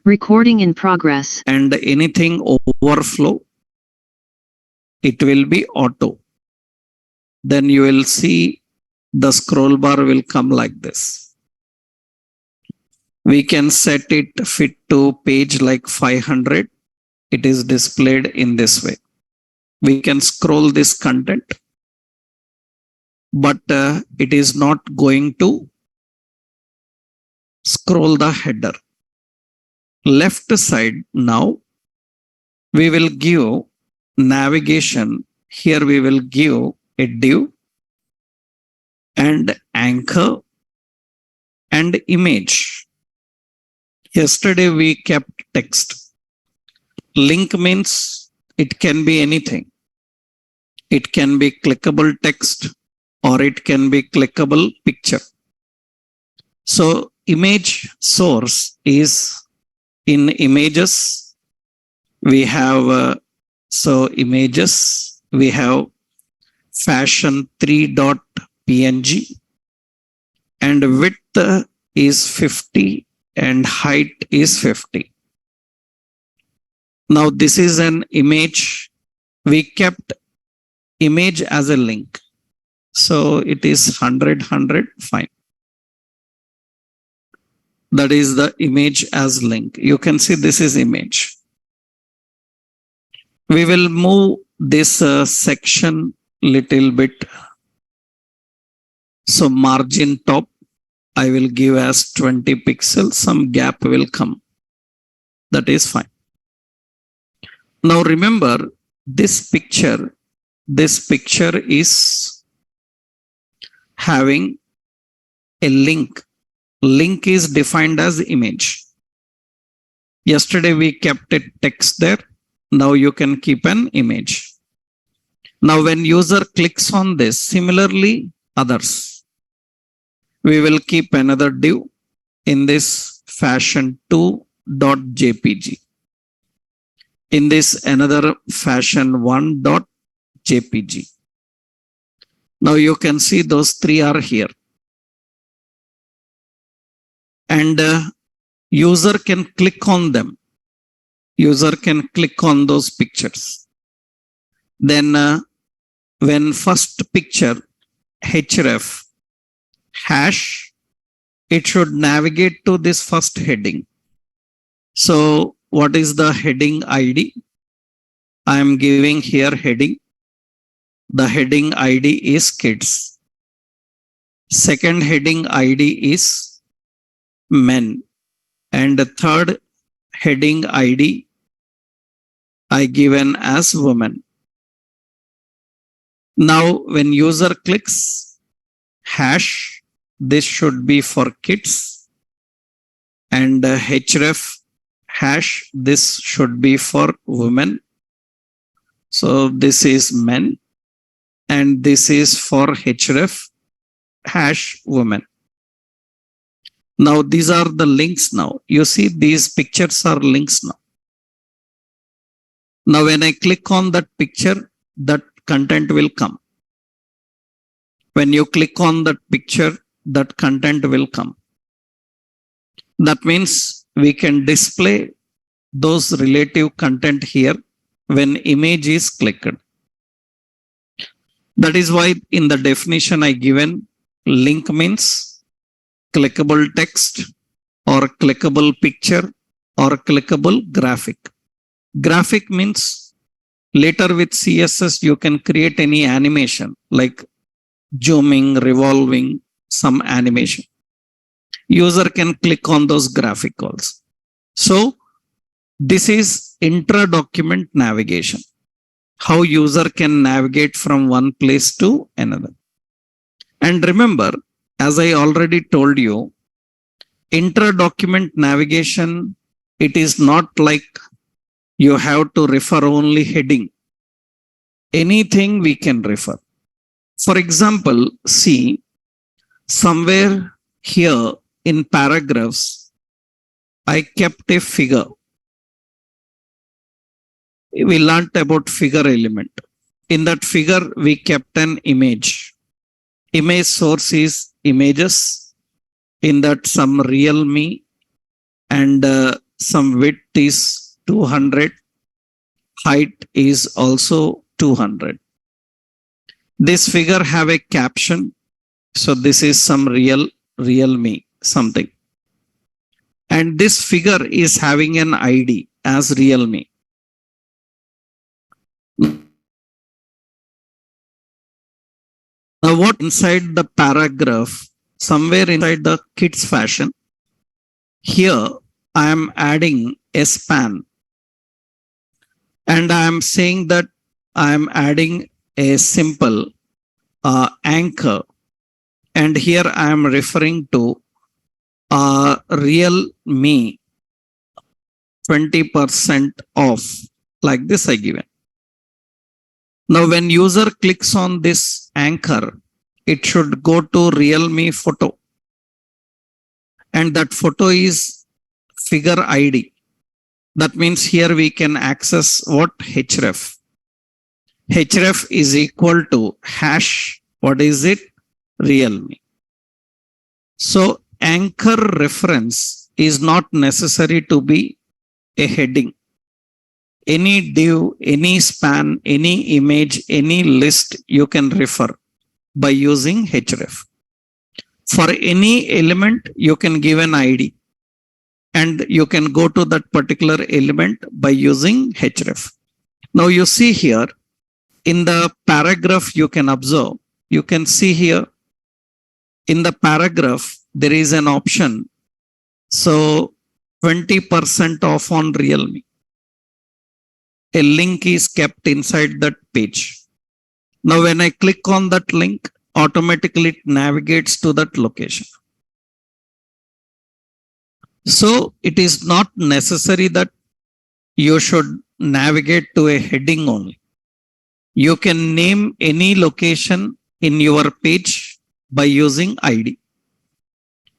Recording in progress. And anything overflow, it will be auto. Then you will see the scroll bar will come like this. We can set it fit to page like 500. It is displayed in this way. We can scroll this content, but it is not going to scroll the header. Left side now, we will give navigation. Here we will give a div and anchor and image. Yesterday we kept text. Link means it can be anything. It can be clickable text or it can be clickable picture. So image source is in images. We have images. We have fashion3.png and width is 50 and height is 50. Now this is an image. We kept image as a link. So it is 100, fine. That is the image as link. You can see this is image. We will move this section little bit. So margin top, I will give as 20 pixels. Some gap will come. That is fine. Now remember this picture is having a link. Link is defined as image. Yesterday we kept a text there. Now you can keep an image. Now when user clicks on this, similarly others, we will keep another div in this fashion2.jpg. In this another fashion1.jpg. Now you can see those three are here. And user can click on them. User can click on those pictures. Then when first picture href hash, it should navigate to this first heading. So what is the heading ID? I am giving here heading. The heading ID is kids. Second heading ID is men. And the third heading ID I given as women. Now when user clicks hash, this should be for kids, and href hash, this should be for women. So this is men and this is for href hash women. Now these are the links now. You see these pictures are links now. Now when I click on that picture, that content will come. When you click on that picture, that content will come. That means we can display those relative content here when image is clicked. That is why in the definition I given link means clickable text or clickable picture or clickable graphic. Graphic means later with CSS you can create any animation like zooming, revolving, some animation. User can click on those graphic also. So this is intra-document navigation. How user can navigate from one place to another. And remember, as I already told you, intra-document navigation, it is not like you have to refer only heading. Anything we can refer. For example, see somewhere here in paragraphs, I kept a figure. We learnt about figure element. In that figure, we kept an image. Image source is images. In that some real me and some width is 200, height is also 200. This figure have a caption. So this is some real me, something. And this figure is having an ID as real me. Now what inside the paragraph, somewhere inside the kids fashion, here I am adding a span. And I am saying that I am adding a simple anchor. And here I am referring to real me 20% off, like this I given. Now when user clicks on this anchor, it should go to real me photo. And that photo is figure ID. That means here we can access what? href. Href is equal to hash, what is it? Real me. So anchor reference is not necessary to be a heading. Any div, any span, any image, any list you can refer by using href. For any element, you can give an ID and you can go to that particular element by using href. Now you see here in the paragraph, you can observe, you can see here in the paragraph, there is an option. So 20% off on Realme. A link is kept inside that page. Now when I click on that link, automatically it navigates to that location. So it is not necessary that you should navigate to a heading only. You can name any location in your page by using ID.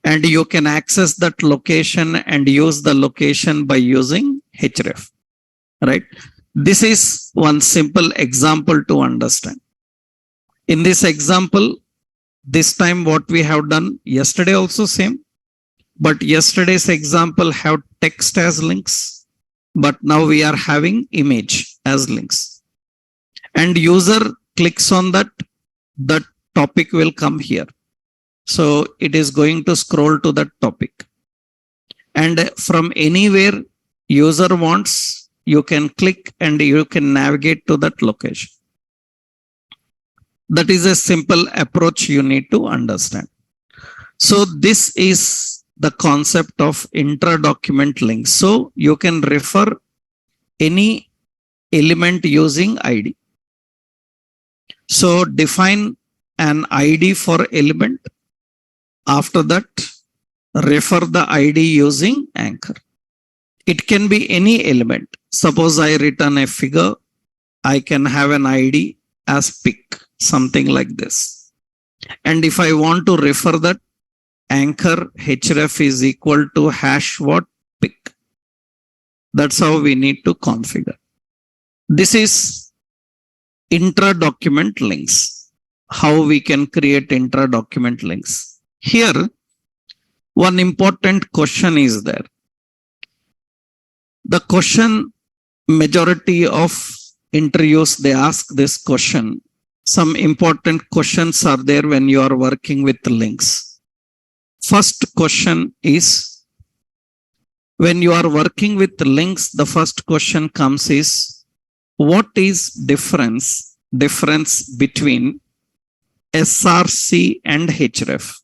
And you can access that location and use the location by using href, right? This is one simple example to understand. In this example, this time what we have done, yesterday also same, but yesterday's example have text as links, but now we are having image as links. And user clicks on that, that topic will come here. So it is going to scroll to that topic. And from anywhere user wants, you can click and you can navigate to that location. That is a simple approach you need to understand. So this is the concept of intra-document links. So you can refer any element using ID. So define an ID for element. After that, refer the ID using anchor. It can be any element. Suppose I return a figure, I can have an ID as pick, something like this. And if I want to refer that, anchor href is equal to hash what? Pick. That's how we need to configure. This is intra-document links. How we can create intra-document links. Here, one important question is there. The question, majority of interviews, they ask this question. Some important questions are there when you are working with links. First question is, when you are working with links, the first question comes is, what is difference between src and href?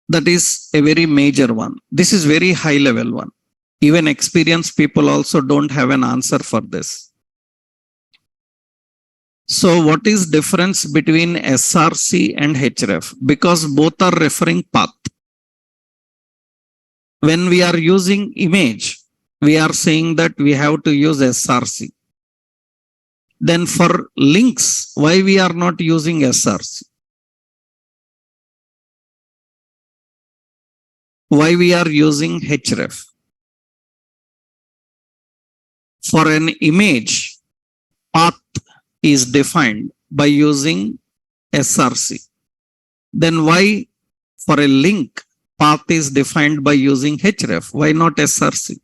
That is a very major one. This is very high level one. Even experienced people also don't have an answer for this. So what is difference between src and href? Because both are referring path. When we are using image, we are saying that we have to use src. Then for links, why we are not using src? Why we are using href? For an image, path is defined by using src. Then why for a link, path is defined by using href. Why not src?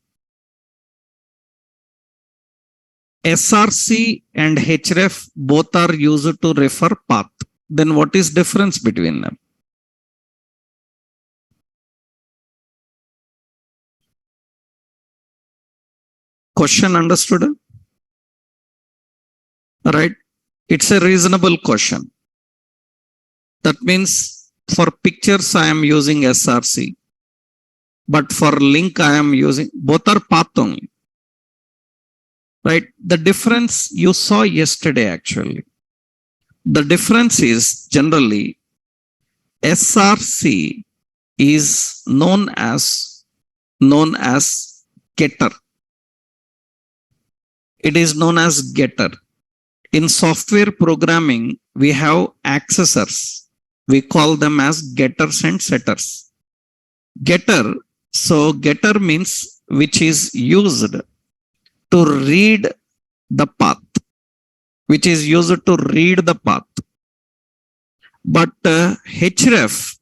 src and href both are used to refer path. Then what is difference between them? Question understood? Right? It's a reasonable question. That means for pictures I am using src, but for link I am using, both are path only. Right? The difference you saw yesterday actually. The difference is generally src is known as getter. It is known as getter. In software programming, we have accessors. We call them as getters and setters. Getter, so getter means which is used to read the path, which is used to read the path. But href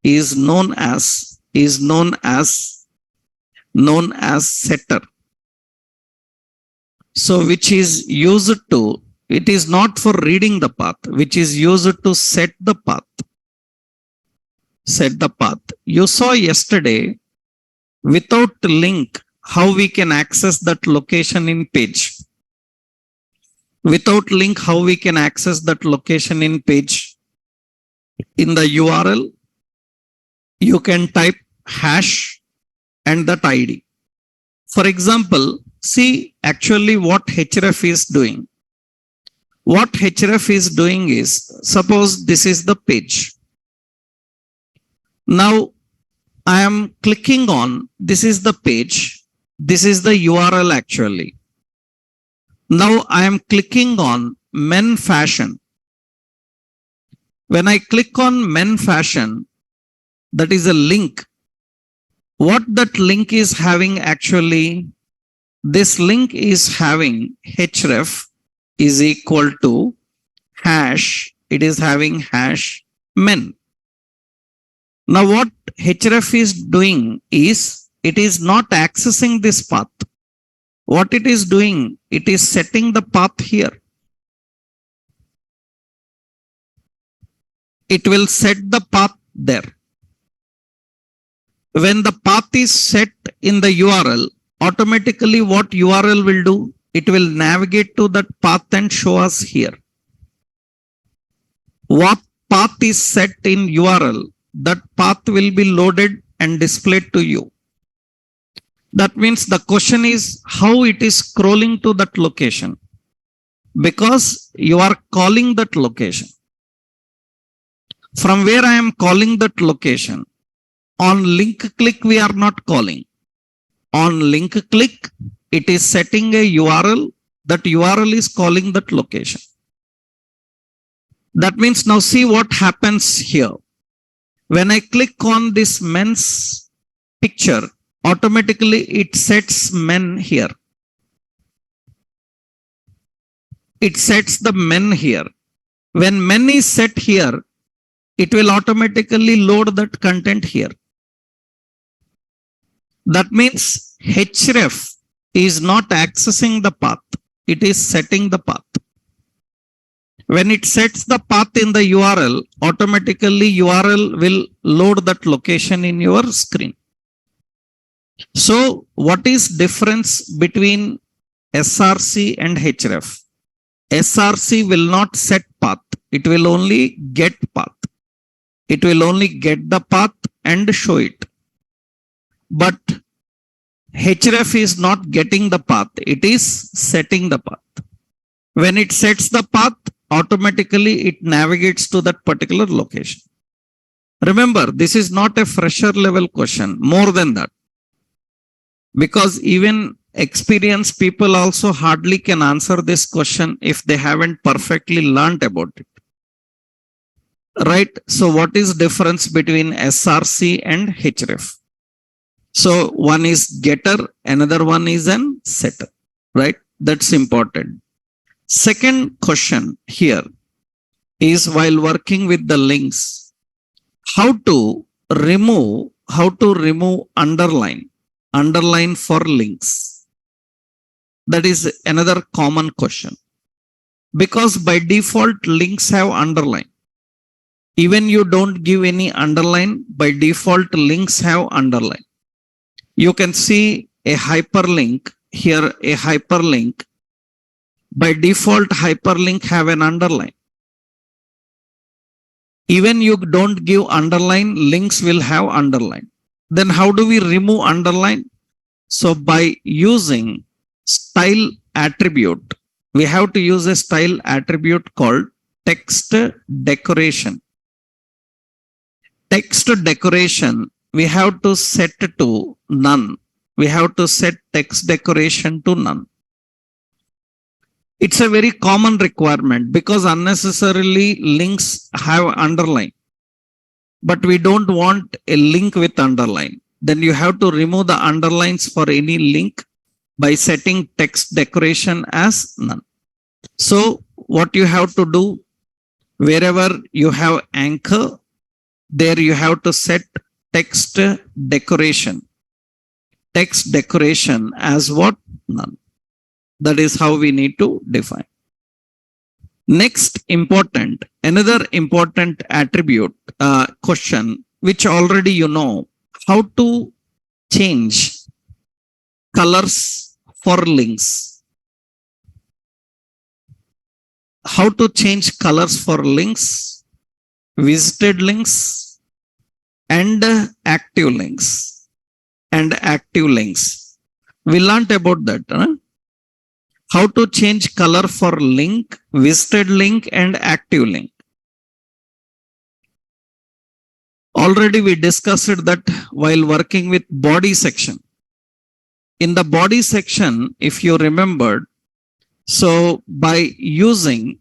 is known as setter. So which is used to, it is not for reading the path, which is used to set the path. Set the path. You saw yesterday, without link, how we can access that location in page. Without link, how we can access that location in page. In the URL, you can type hash and that ID. For example, see actually what href is doing. What href is doing is, suppose this is the page. Now I am clicking on, this is the page. This is the URL actually. Now I am clicking on men fashion. When I click on men fashion, that is a link. What that link is having actually, this link is having href is equal to hash, it is having hash men. Now what href is doing is, it is not accessing this path. What it is doing, it is setting the path here. It will set the path there. When the path is set in the URL, automatically what URL will do? It will navigate to that path and show us here. What path is set in URL, that path will be loaded and displayed to you. That means the question is how it is scrolling to that location. Because you are calling that location. From where I am calling that location? On link click we are not calling. On link click, it is setting a URL. That URL is calling that location. That means now see what happens here. When I click on this men's picture, automatically it sets men here. It sets the men here. When men is set here, it will automatically load that content here. That means href is not accessing the path. It is setting the path. When it sets the path in the URL, automatically URL will load that location in your screen. So what is difference between src and href? src will not set path. It will only get path. It will only get the path and show it. But href is not getting the path. It is setting the path. When it sets the path, automatically it navigates to that particular location. Remember, this is not a fresher level question, more than that. Because even experienced people also hardly can answer this question if they haven't perfectly learned about it. Right? So what is difference between src and href? So one is getter, another one is an setter. Right? That's important. Second question here is, while working with the links, how to remove underline for links. That is another common question. Because by default, links have underline. Even you don't give any underline, by default, links have underline. You can see a hyperlink here, a hyperlink. By default, hyperlink have an underline. Even you don't give underline, links will have underline. Then how do we remove underline? So by using style attribute, we have to use a style attribute called text decoration. Text decoration, we have to set to none. We have to set text decoration to none. It's a very common requirement because unnecessarily links have underline. But we don't want a link with underline. Then you have to remove the underlines for any link by setting text decoration as none. So what you have to do, wherever you have anchor, there you have to set text decoration. Text decoration as what? None. That is how we need to define. Next another important attribute question, which already you know, how to change colors for links. How to change colors for links, visited links, and active links. We learned about that. How to change color for link, visited link, and active link. Already we discussed that while working with body section. In the body section, if you remembered, so by using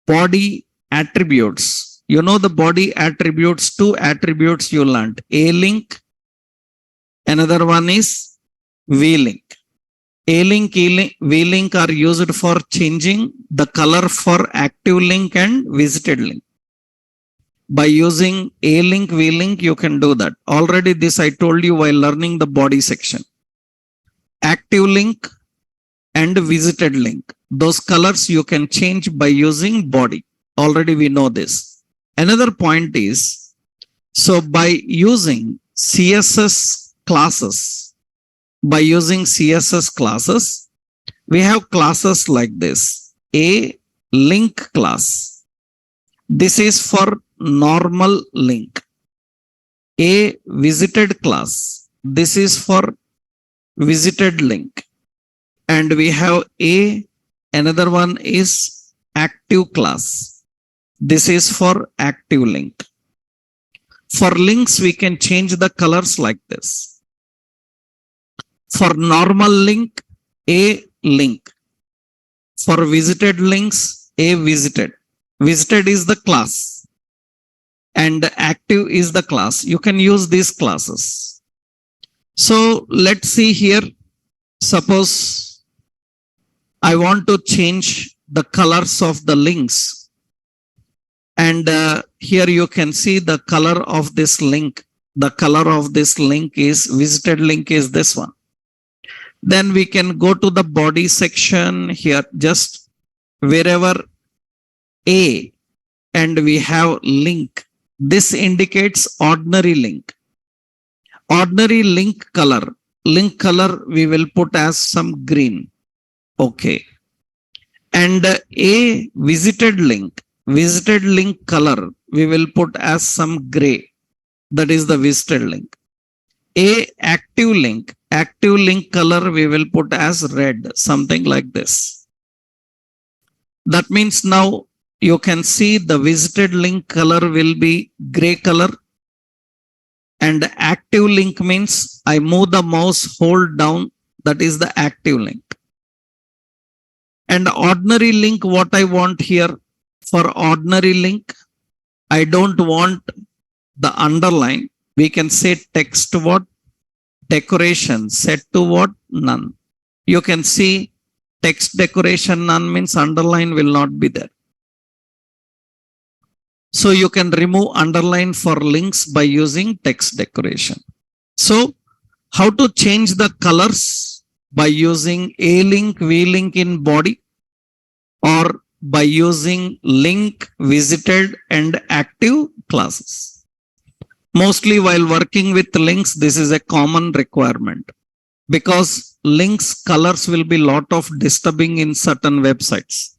body attributes, you know the body attributes, two attributes you learned, A link, another one is V link. A link, V link are used for changing the color for active link and visited link. By using A link, V link, you can do that. Already this I told you while learning the body section. Active link and visited link. Those colors you can change by using body. Already we know this. Another point is, so by using CSS classes, we have classes like this. A link class. This is for normal link. A visited class. This is for visited link. And we have another one is active class. This is for active link. For links, we can change the colors like this. For normal link, A link. For visited links, A visited. Visited is the class and active is the class. You can use these classes. So let's see here. Suppose I want to change the colors of the links. And here you can see the color of this link. The color of this link is, visited link is this one. Then we can go to the body section here, just wherever A and we have link. This indicates ordinary link. Ordinary link color we will put as some green. Okay. And A visited link color we will put as some gray. That is the visited link. A active link color we will put as red, something like this. That means now you can see the visited link color will be gray color. And active link means I move the mouse, hold down, that is the active link. And ordinary link, what I want here, for ordinary link, I don't want the underline. We can say text what? Decoration set to what? None. You can see text decoration none means underline will not be there. So you can remove underline for links by using text decoration. So how to change the colors? By using a link, v link in body, or by using link, visited and active classes. Mostly while working with links, this is a common requirement because links colors will be lot of disturbing in certain websites.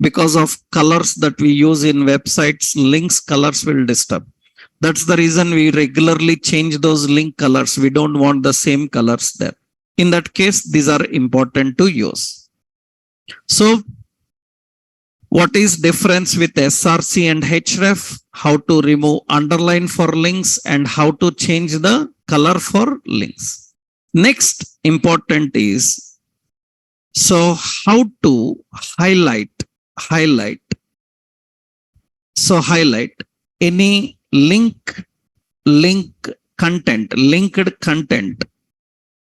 Because of colors that we use in websites, links colors will disturb. That's the reason we regularly change those link colors. We don't want the same colors there. In that case, these are important to use. So what is difference with SRC and href? How to remove underline for links and how to change the color for links. Next important is, so how to highlight. So highlight any linked content, linked content.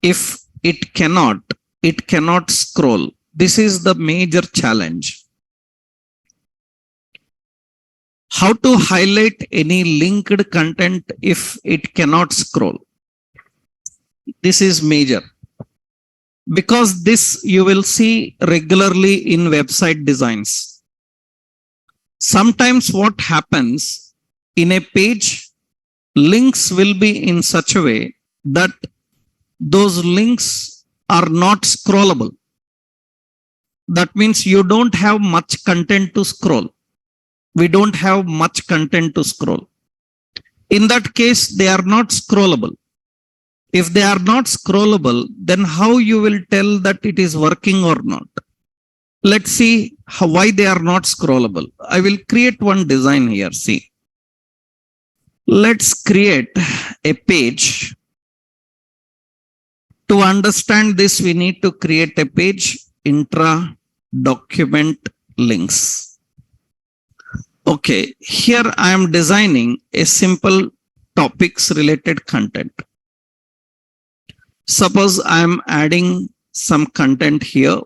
If it cannot scroll. This is the major challenge. How to highlight any linked content if it cannot scroll? This is major. Because this you will see regularly in website designs. Sometimes what happens in a page, links will be in such a way that those links are not scrollable. That means you don't have much content to scroll. We don't have much content to scroll. In that case, they are not scrollable. If they are not scrollable, then how you will tell that it is working or not? Let's see why they are not scrollable. I will create one design here. See, let's create a page. To understand this, we need to create a page, intra document links. Okay, here I am designing a simple topics related content. Suppose I am adding some content here.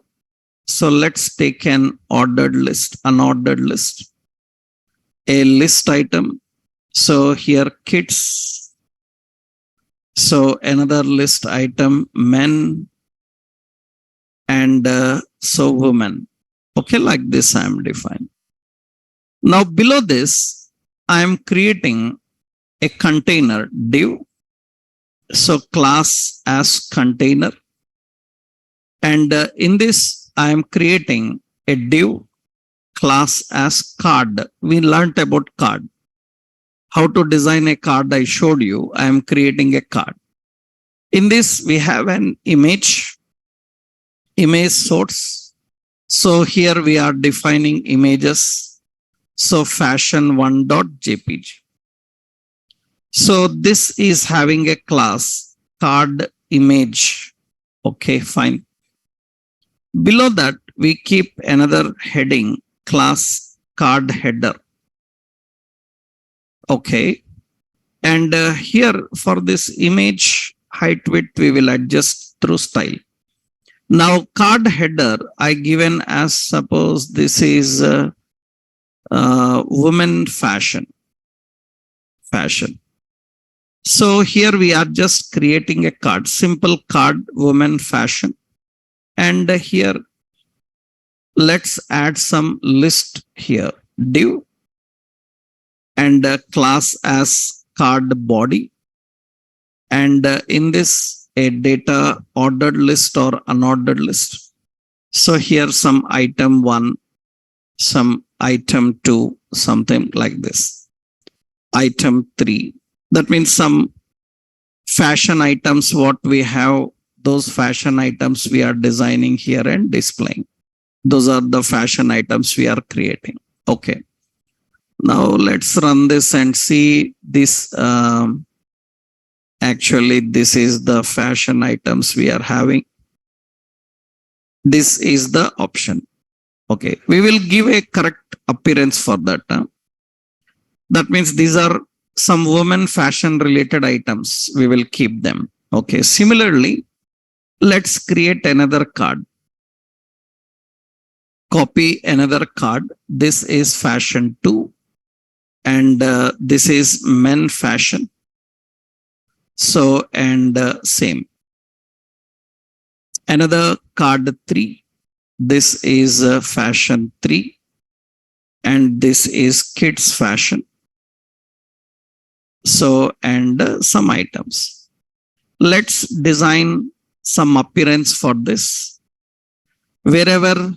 So let's take an ordered list, unordered list, a list item. So here kids. So another list item, men, and so women. Okay, like this I am defining. Now below this, I am creating a container div. So class as container. And in this, I am creating a div class as card. We learned about card. How to design a card I showed you. I am creating a card. In this, we have an image source. So here we are defining images. So fashion1.jpg. So this is having a class card image. Okay, fine. Below that, we keep another heading class card header. Okay. And here for this image height width, we will adjust through style. Now card header I given as, suppose this is women fashion. So here we are just creating a card, simple card, women fashion. And here, let's add some list here, div, and class as card body. And in this, a data ordered list or unordered list. So here some item 1, some item 2, something like this. Item 3. That means some fashion items, what we have, those fashion items we are designing here and displaying. Those are the fashion items we are creating. Okay. Now let's run this and see this. Actually, this is the fashion items we are having. This is the option. Okay. We will give a correct appearance for that. That means these are some women fashion related items. We will keep them. Okay. Similarly, let's create another card. Copy another card. This is fashion 2. and this is men fashion. So, and same. Another card 3. This is fashion 3, and this is kids fashion. So, and some items. Let's design some appearance for this. Wherever,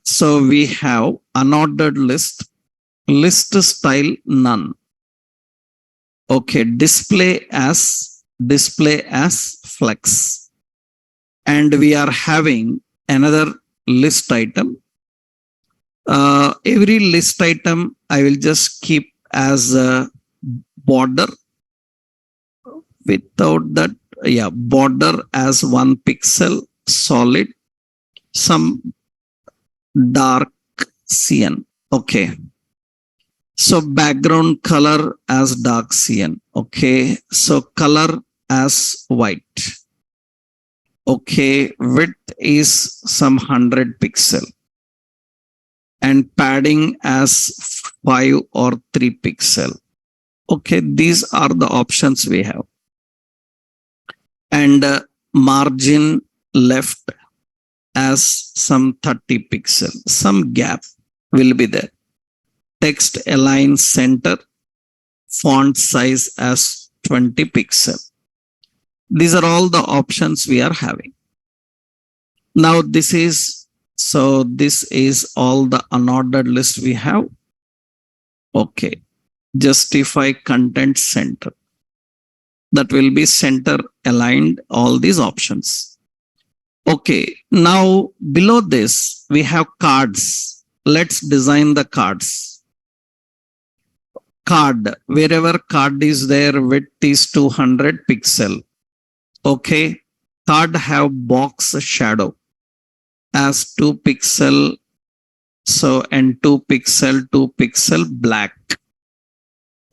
so we have unordered list, list style none. Okay, display as flex. And we are having another list item. Every list item I will just keep as a border. Without that, yeah, border as 1 pixel solid, some dark cyan. Okay. So background color as dark cyan. Okay. So color as white. Okay. Width is some 100 pixel. And padding as 5 or 3 pixel. Okay. These are the options we have. And margin left as some 30 pixel. Some gap will be there. Text align center, font size as 20 pixel. These are all the options we are having. Now this is all the unordered list we have. Okay. Justify content center. That will be center aligned, all these options. Okay. Now below this, we have cards. Let's design the cards. Card, wherever card is there, width is 200 pixel. Okay. Card have box shadow as 2 pixel. So, and 2 pixel black.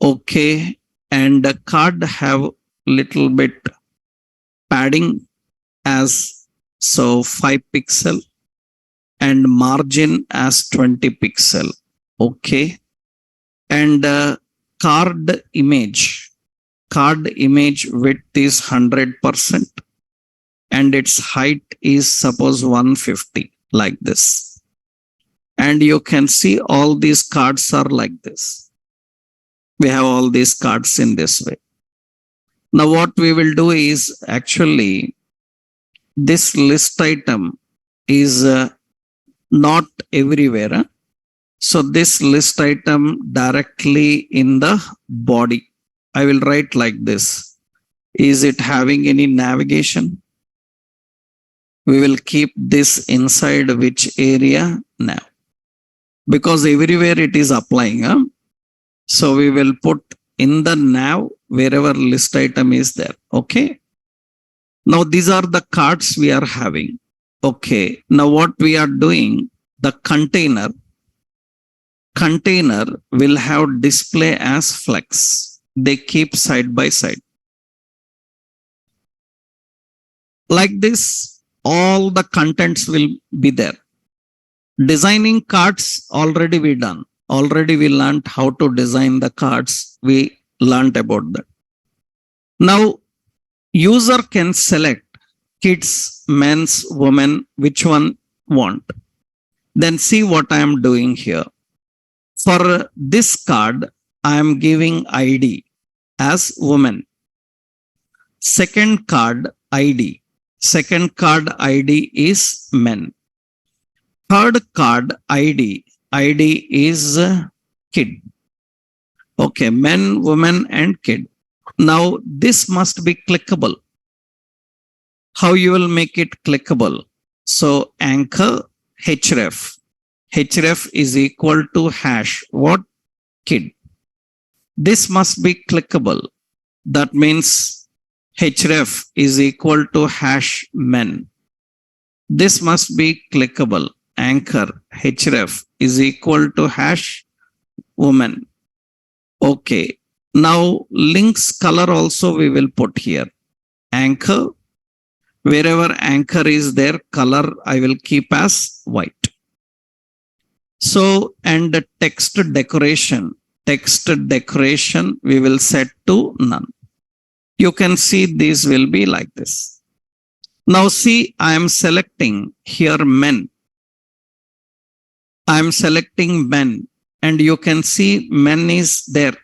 Okay. And the card have little bit padding as so 5 pixel and margin as 20 pixel. Okay. And card image width is 100% and its height is suppose 150 like this. And you can see all these cards are like this. We have all these cards in this way. Now what we will do is actually this list item is not everywhere. So this list item directly in the body. I will write like this. Is it having any navigation? We will keep this inside which area now. Because everywhere it is applying. So we will put in the nav wherever list item is there. Okay. Now these are the cards we are having. Okay. Now what we are doing, the container will have display as flex. They keep side by side. Like this, all the contents will be there. Designing cards already we done. Already we learned how to design the cards. We learned about that. Now, user can select kids, men's, women, which one want. Then see what I am doing here. For this card, I am giving ID as woman. Second card ID is men. Third card ID is kid. Okay, men, women, and kid. Now this must be clickable. How you will make it clickable? So anchor href. Href is equal to hash. What? Kid. This must be clickable. That means href is equal to hash men. This must be clickable. Anchor href is equal to hash woman. Okay. Now links color also we will put here. Anchor. Wherever anchor is there, color I will keep as white. So, and the text decoration text decoration, we will set to none. You can see these will be like this. Now see, I am selecting here men. I am selecting men, and you can see men is there.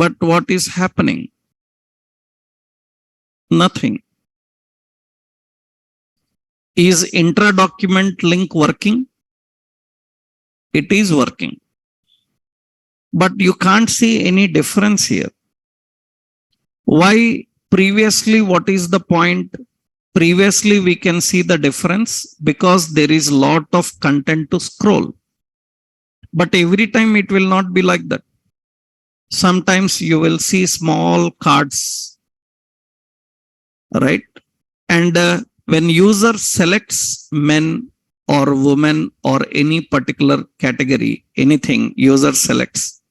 But what is happening? Nothing. Is intra-document link working? It is working. But you can't see any difference here. Why? Previously, what is the point? Previously, we can see the difference because there is lot of content to scroll. But every time it will not be like that. Sometimes you will see small cards, right? And when user selects men or women or any particular category, anything user selects,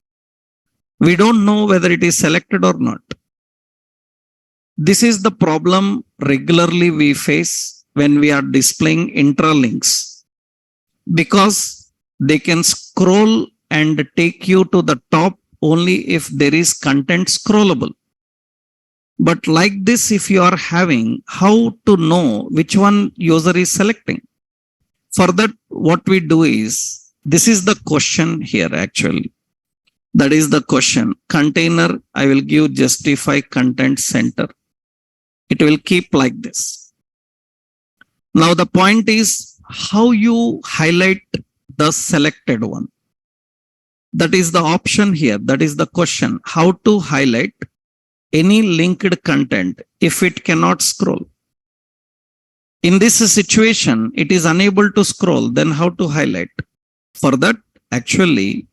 we don't know whether it is selected or not. This is the problem regularly we face when we are displaying intralinks, because they can scroll and take you to the top only if there is content scrollable. But like this, if you are having, how to know which one user is selecting? For that, what we do is, this is the question here actually. That is the question. Container, I will give justify content center. It will keep like this. Now the point is how you highlight the selected one. That is the option here. That is the question. How to highlight any linked content if it cannot scroll. In this situation, it is unable to scroll. Then how to highlight? For that, actually,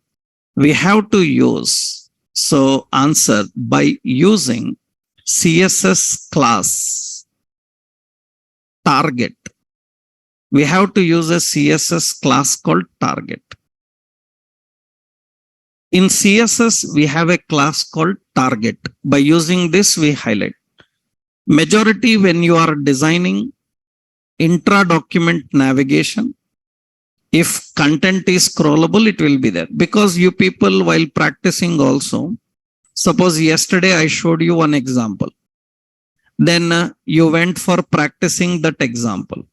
we have to use, so answer by using CSS class target. We have to use a CSS class called target. In CSS, we have a class called target. By using this, we highlight. Majority when you are designing intra-document navigation, if content is scrollable, it will be there. Because you people, while practicing also, suppose yesterday I showed you one example. Then you went for practicing that example.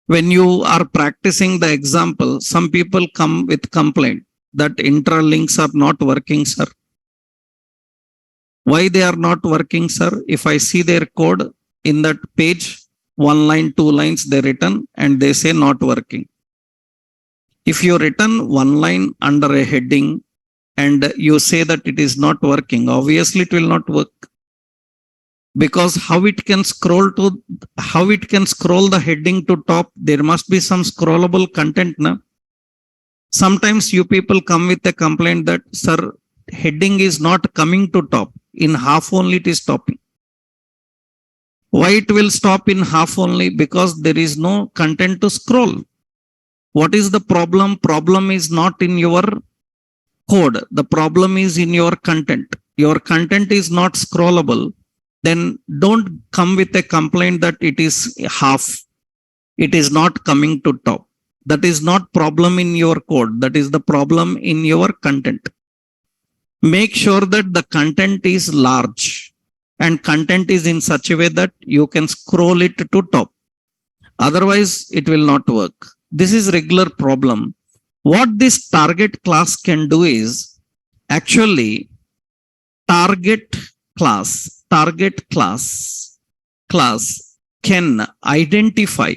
When you are practicing the example, some people come with complaint that intralinks are not working, sir. Why they are not working, sir? If I see their code in that page, 1 line, 2 lines they written and they say not working. If you written 1 line under a heading and you say that it is not working, obviously it will not work. Because how it can scroll the heading to top, there must be some scrollable content, na? Sometimes you people come with a complaint that, sir, heading is not coming to top. In half only it is stopping. Why it will stop in half only? Because there is no content to scroll. What is the problem? Problem is not in your code. The problem is in your content. Your content is not scrollable. Then don't come with a complaint that it is half. It is not coming to top. That is not problem in your code. That is the problem in your content. Make sure that the content is large and content is in such a way that you can scroll it to top. Otherwise, it will not work. This is regular problem. What this target class can do is actually target class can identify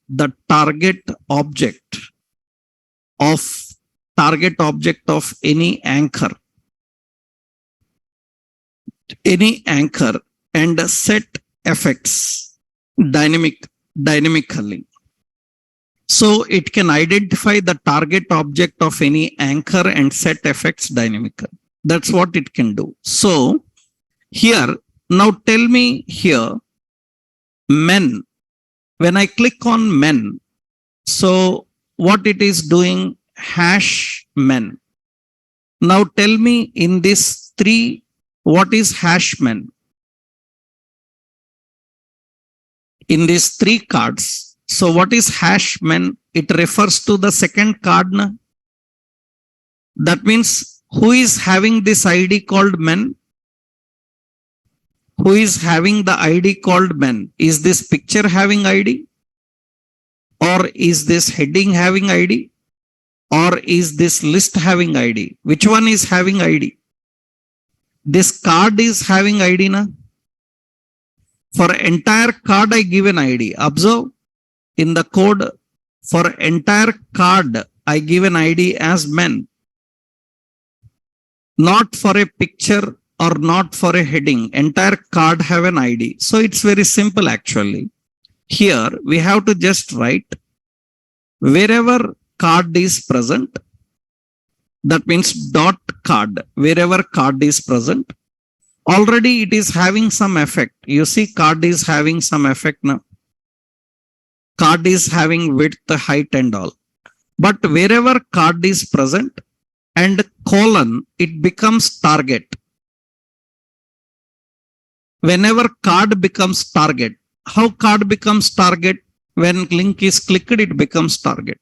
the target object of any anchor and set effects dynamically. So it can identify the target object of any anchor and set effects dynamically. That's what it can do. So here, now tell me here, men. When I click on men, so what it is doing, hash men. Now tell me in this 3, what is hash men? In these 3 cards, So what is hash men? It refers to the second card. Na? That means who is having this ID called men? Who is having the ID called men? Is this picture having ID? Or is this heading having ID? Or is this list having ID? Which one is having ID? This card is having ID. Na? For entire card, I give an ID. Observe in the code for entire card, I give an ID as men. Not for a picture or not for a heading. Entire card have an ID. So it's very simple actually. Here we have to just write wherever card is present. That means dot card, wherever card is present. Already it is having some effect. You see card is having some effect now. Card is having width, height and all. But wherever card is present and colon, it becomes target. Whenever card becomes target, how card becomes target? When link is clicked, it becomes target.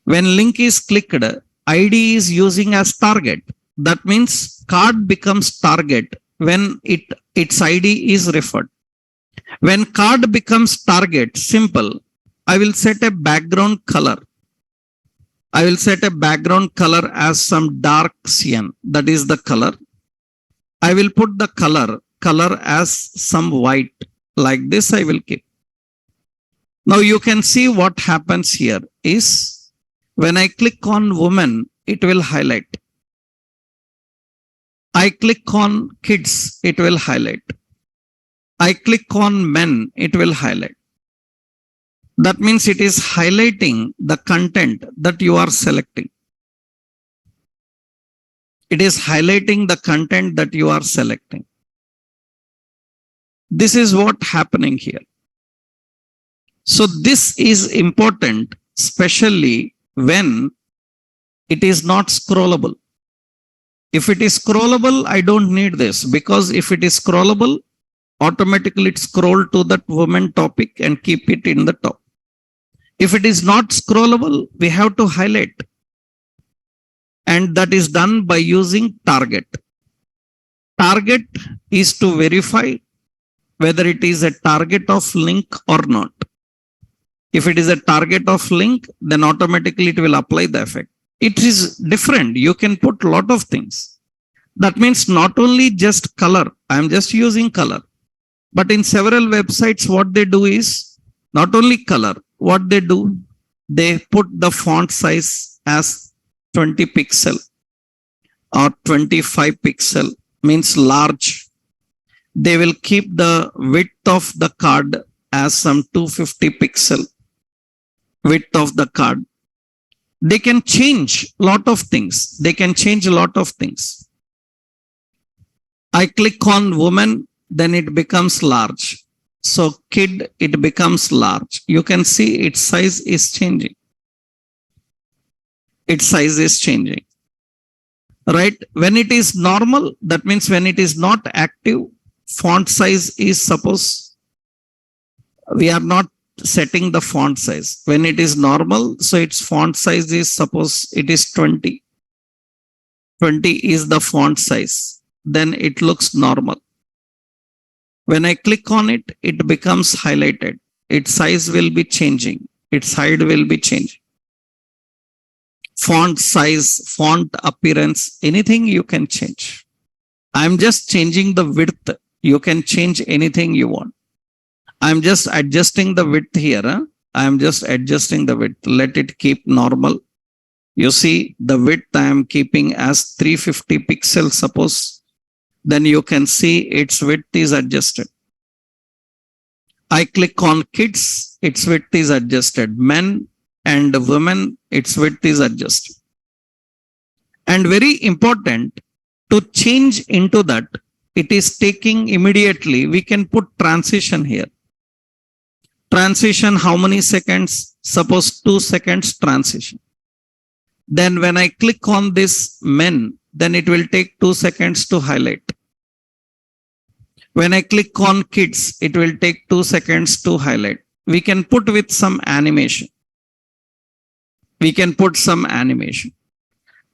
When link is clicked, ID is using as target. That means card becomes target when its ID is referred. When card becomes target, simple, I will set a background color. I will set a background color as some dark cyan. That is the color. I will put the color as some white. Like this I will keep. Now you can see what happens here is when I click on woman, it will highlight. I click on kids, it will highlight. I click on men, it will highlight. That means it is highlighting the content that you are selecting. It is highlighting the content that you are selecting. This is what happening here. So this is important, especially when it is not scrollable. If it is scrollable, I don't need this, because if it is scrollable, automatically it scroll to that woman topic and keep it in the top. If it is not scrollable, we have to highlight. And that is done by using target. Target is to verify whether it is a target of link or not. If it is a target of link, then automatically it will apply the effect. It is different. You can put a lot of things. That means not only just color. I am just using color. But in several websites, what they do is not only color. What they do, they put the font size as 20 pixel or 25 pixel, means large. They will keep the width of the card as some 250 pixel width of the card. They can change a lot of things. They can change a lot of things. I click on woman, then it becomes large. So kid, it becomes large. You can see its size is changing. Its size is changing. Right? When it is normal, that means when it is not active, font size is suppose we are not setting the font size. When it is normal, so its font size is suppose it is 20. 20 is the font size. Then it looks normal. When I click on it, it becomes highlighted. Its size will be changing. Its height will be changing. Font size, font appearance, anything you can change. I'm just changing the width. You can change anything you want. I'm just adjusting the width here. I'm just adjusting the width. Let it keep normal. You see the width I am keeping as 350 pixels, suppose. Then you can see its width is adjusted. I click on kids, its width is adjusted. Men and women, its width is adjusted. And very important, to change into that, it is taking immediately, we can put transition here. Transition, how many seconds? Suppose 2 seconds transition. Then when I click on this men, then it will take 2 seconds to highlight. When I click on kids, it will take 2 seconds to highlight. we can put with some animation. We can put some animation.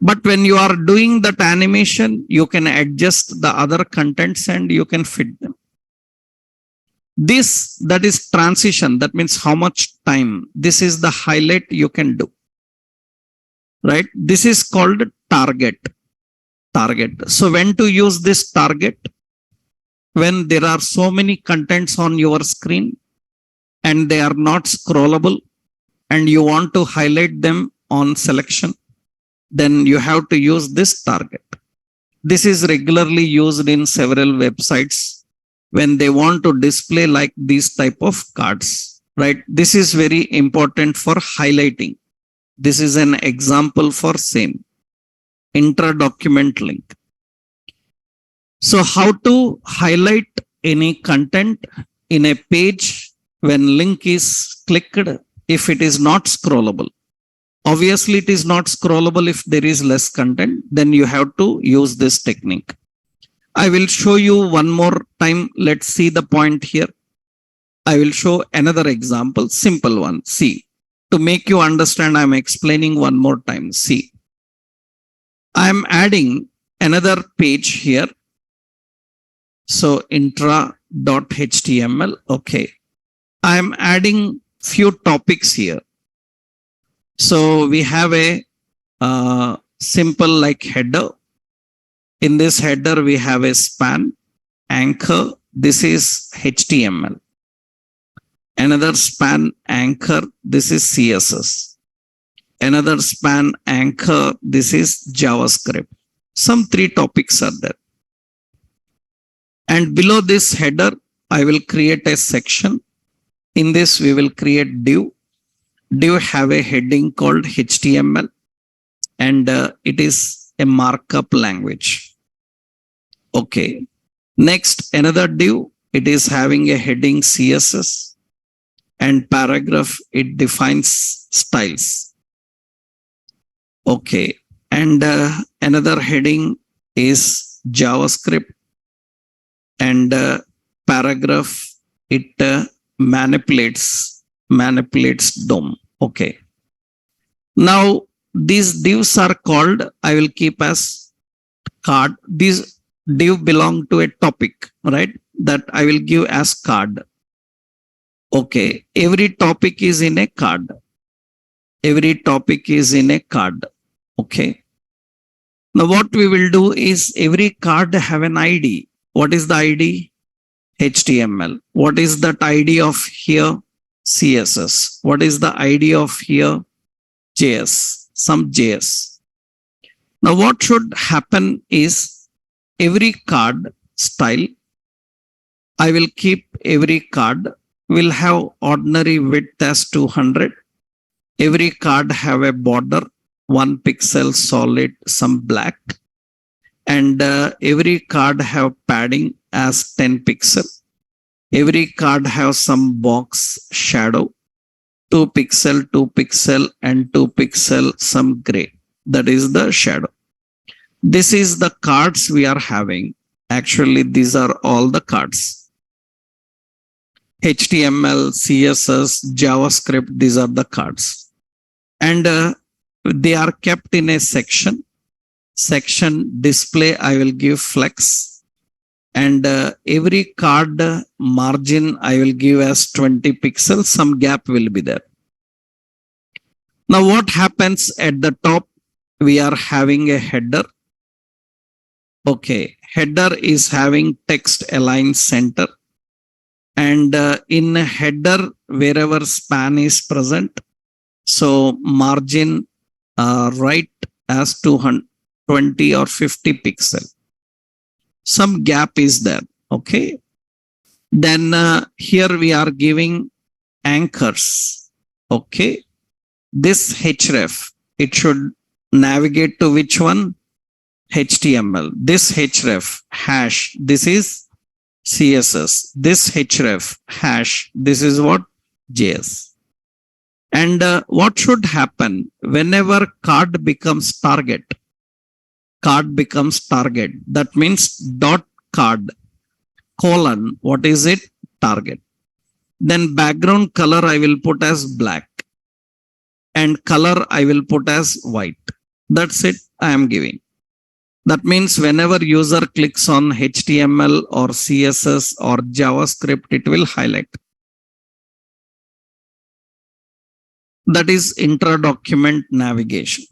But when you are doing that animation, you can adjust the other contents and you can fit them. This, that is transition. That means how much time. This is the highlight you can do. Right? This is called target. Target. So when to use this target? When there are so many contents on your screen and they are not scrollable and you want to highlight them on selection, then you have to use this target. This is regularly used in several websites when they want to display like these type of cards, right? This is very important for highlighting. This is an example for same intra-document link. So how to highlight any content in a page when link is clicked if it is not scrollable? Obviously, it is not scrollable if there is less content, then you have to use this technique. I will show you one more time. Let's see the point here. I will show another example, simple one. See, to make you understand, I'm explaining one more time. See, I'm adding another page here. So intra.html. Okay. I'm adding few topics here. So we have a simple like header. In this header, we have a span, anchor. This is HTML. Another span anchor. This is CSS. Another span anchor. This is JavaScript. Some 3 topics are there. And below this header, I will create a section. In this, we will create div. Div have a heading called HTML and it is a markup language. Okay. Next, another div, it is having a heading CSS and paragraph, it defines styles. Okay. And another heading is JavaScript and paragraph, it manipulates DOM. Okay. Now these divs are called, I will keep as card. These div belong to a topic, right? That I will give as card. Okay. Every topic is in a card. Every topic is in a card. Okay. Now what we will do is every card have an ID. What is the ID? HTML. What is that ID of here? CSS. What is the ID of here? JS. Some JS. Now what should happen is every card style, I will keep every card will have ordinary width as 200. Every card have a border, 1 pixel solid, some black. And every card have padding as 10 pixel. Every card have some box shadow, 2 pixel, 2 pixel and 2 pixel, some gray. That is the shadow. This is the cards we are having. Actually, these are all the cards. HTML, CSS, JavaScript, these are the cards. And they are kept in a section. Section display, I will give flex. And every card margin I will give as 20 pixels. Some gap will be there. Now what happens at the top? We are having a header. Okay. Header is having text align center. And in a header, wherever span is present, so margin right as 220 or 50 pixel. Some gap is there. Okay. Then here we are giving anchors. Okay. This href, it should navigate to which one? HTML. This href hash, this is CSS. This href hash, this is what? JS. And what should happen whenever card becomes target? Card becomes target. That means dot card colon, what is it? Target. Then background color I will put as black and color I will put as white. That's it I am giving. That means whenever user clicks on HTML or CSS or JavaScript, it will highlight. That is intra-document navigation.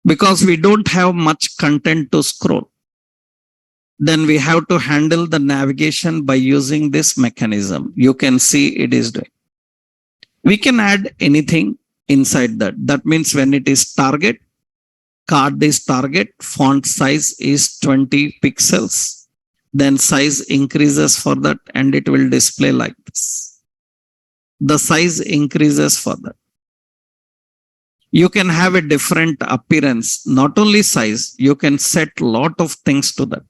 Because we don't have much content to scroll, then we have to handle the navigation by using this mechanism. You can see it is doing. We can add anything inside that. That means when it is target, card is target, font size is 20 pixels. Then size increases for that and it will display like this. The size increases for that. You can have a different appearance, not only size, you can set a lot of things to that.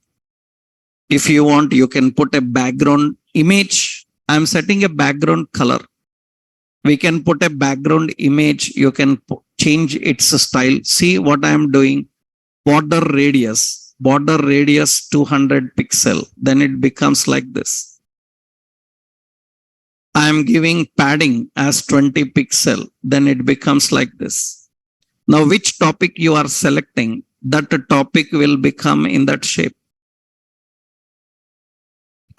If you want, you can put a background image. I'm setting a background color. We can put a background image. You can change its style. See what I am doing. Border radius 200 pixel. Then it becomes like this. I am giving padding as 20 pixel. Then it becomes like this. Now, which topic you are selecting, that topic will become in that shape.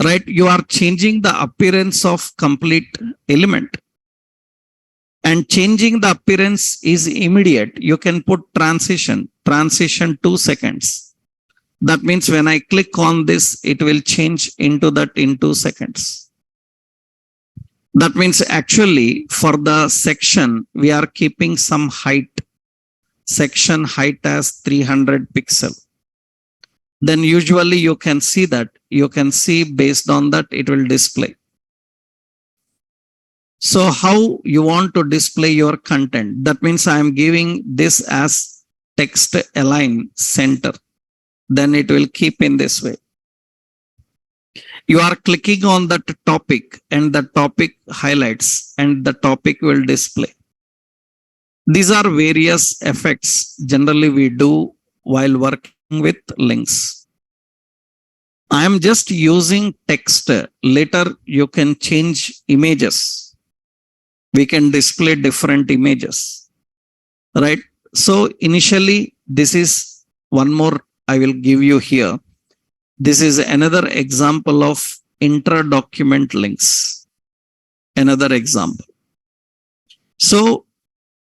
Right? You are changing the appearance of complete element. And changing the appearance is immediate. You can put transition 2 seconds. That means when I click on this, it will change into that in 2 seconds. That means actually for the section, we are keeping some height. Section height as 300 pixel. Then usually you can see that. You can see based on that, it will display. So how you want to display your content? That means I am giving this as text align center. Then it will keep in this way. You are clicking on that topic and the topic highlights and the topic will display. These are various effects generally we do while working with links. I am just using text. Later you can change images. We can display different images. Right? So initially, this is one more I will give you here. This is another example of intra-document links. Another example. So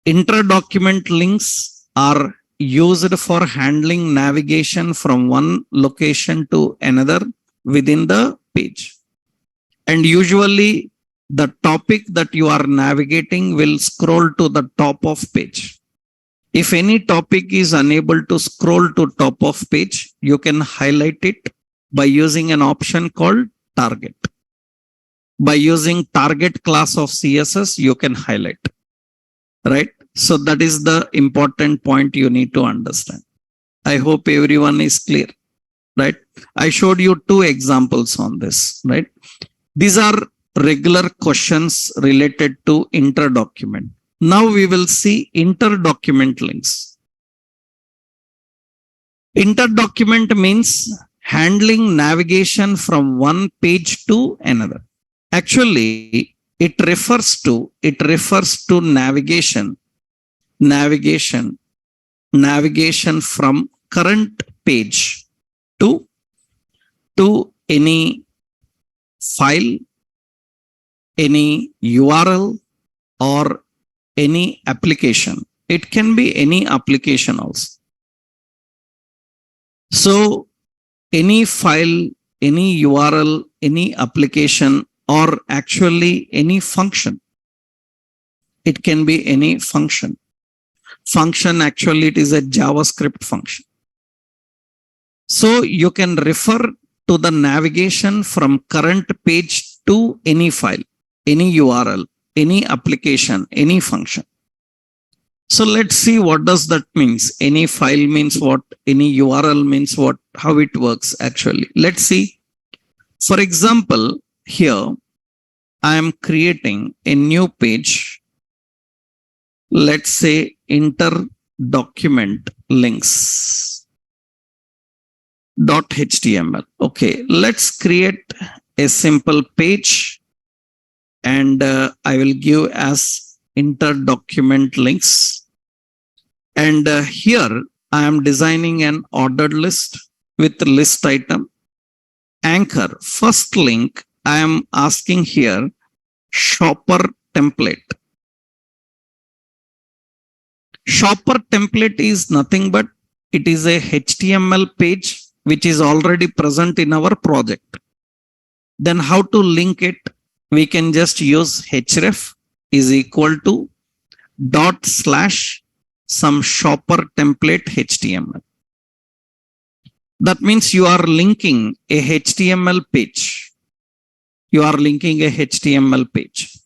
intra-document links are used for handling navigation from one location to another within the page. And usually the topic that you are navigating will scroll to the top of page. If any topic is unable to scroll to top of page, you can highlight it by using an option called target. By using target class of CSS, you can highlight. Right? So that is the important point you need to understand. I hope everyone is clear. Right? I showed you 2 examples on this. Right? These are regular questions related to inter-document. Now we will see inter-document links. Inter-document means handling navigation from one page to another. Actually, it refers to navigation from current page to any file, any URL, or any application. It can be any application also. So any file, any URL, any application, or actually any function. It can be any function. Function actually it is a JavaScript function. So you can refer to the navigation from current page to any file, any URL, any application, any function. So let's see what does that means. Any file means what, any URL means what, how it works actually. Let's see. For example, here I am creating a new page. Let's say inter-document links .html. Okay, let's create a simple page and I will give as inter-document links. And here I am designing an ordered list with list item. Anchor, first link, I am asking here shopper template. Shopper template is nothing but it is a HTML page which is already present in our project. Then how to link it? We can just use href is equal to dot slash some shopper template HTML. That means you are linking a HTML page. You are linking a HTML page.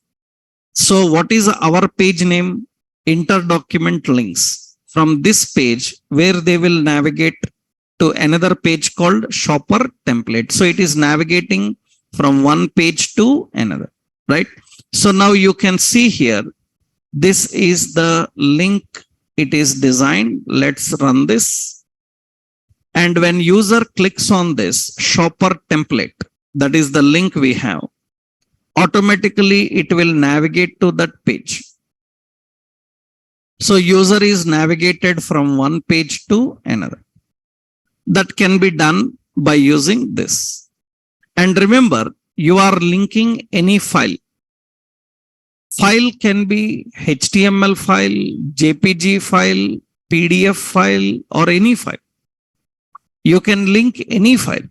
So what is our page name? Inter-document links. From this page where they will navigate to another page called shopper template. So it is navigating from one page to another, right? So now you can see here, this is the link it is designed. Let's run this. And when user clicks on this shopper template, that is the link we have, automatically it will navigate to that page. So user is navigated from one page to another. That can be done by using this. And remember, you are linking any file. File can be HTML file, JPG file, PDF file, or any file. You can link any file.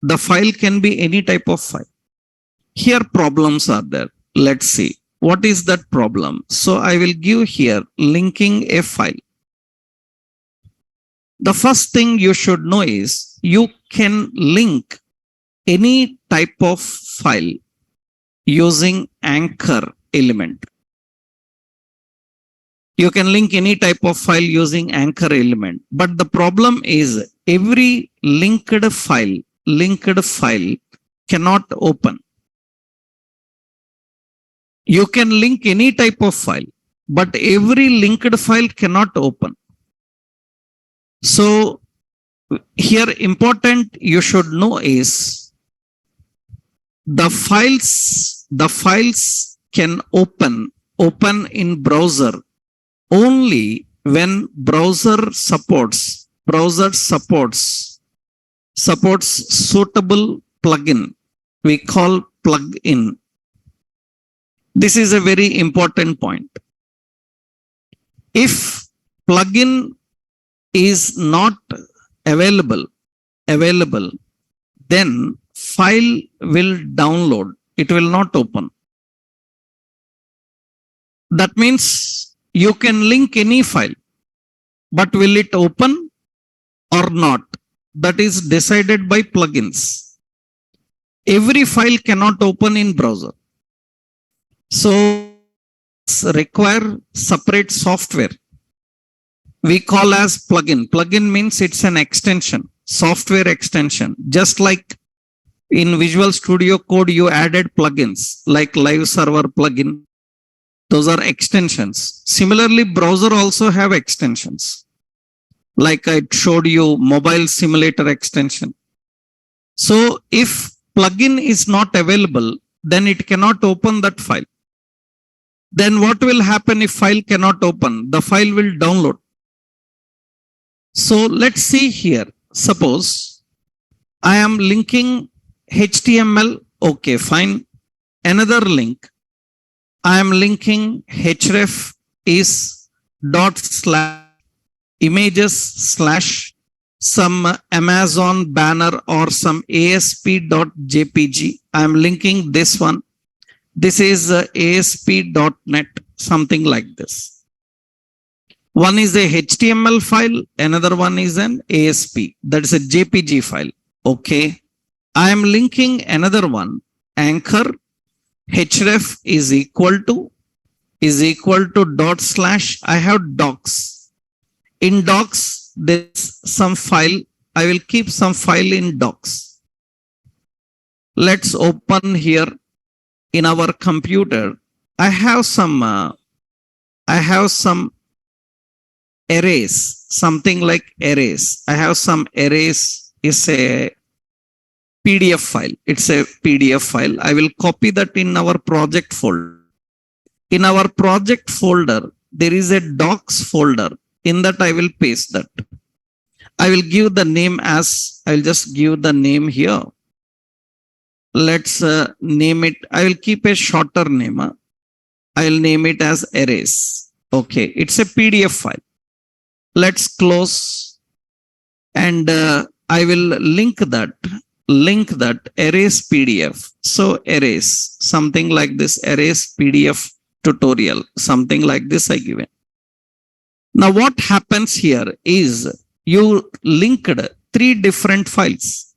The file can be any type of file. Here problems are there. Let's see. What is that problem? So I will give here linking a file. The first thing you should know is you can link any type of file using anchor element. You can link any type of file using anchor element. But the problem is every linked file cannot open. You can link any type of file, but every linked file cannot open. So here important you should know is the files can open in browser only when browser supports suitable plugin. We call plugin. This is a very important point. If plugin is not available, then file will download. It will not open. That means you can link any file, but will it open or not? That is decided by plugins. Every file cannot open in browser. So require separate software. We call as plugin. Plugin means it's an extension, software extension. Just like in Visual Studio Code, you added plugins like Live Server plugin. Those are extensions. Similarly, browser also have extensions. Like I showed you mobile simulator extension. So if plugin is not available, then it cannot open that file. Then what will happen if file cannot open? The file will download. So let's see here. Suppose I am linking HTML. Okay, fine. Another link. I am linking href is dot slash images slash some Amazon banner or some ASP.jpg. I am linking this one. This is ASP.net, something like this. One is a HTML file, another one is an ASP, that is a JPG file. Okay. I am linking another one, anchor, href is equal to dot slash, I have docs. In docs, there's some file. I will keep some file in docs. Let's open here. In our computer, I have some arrays, something like arrays. I have some arrays is a PDF file. It's a PDF file. I will copy that in our project folder. In our project folder, there is a docs folder. In that, I will paste that. I will give the name as, I will just give the name here. Let's name it. I will keep a shorter name. I will name it as arrays. Okay, it's a PDF file. Let's close, and I will link that arrays PDF. So arrays, something like this, arrays PDF tutorial, something like this I given. Now what happens here is you linked 3 different files.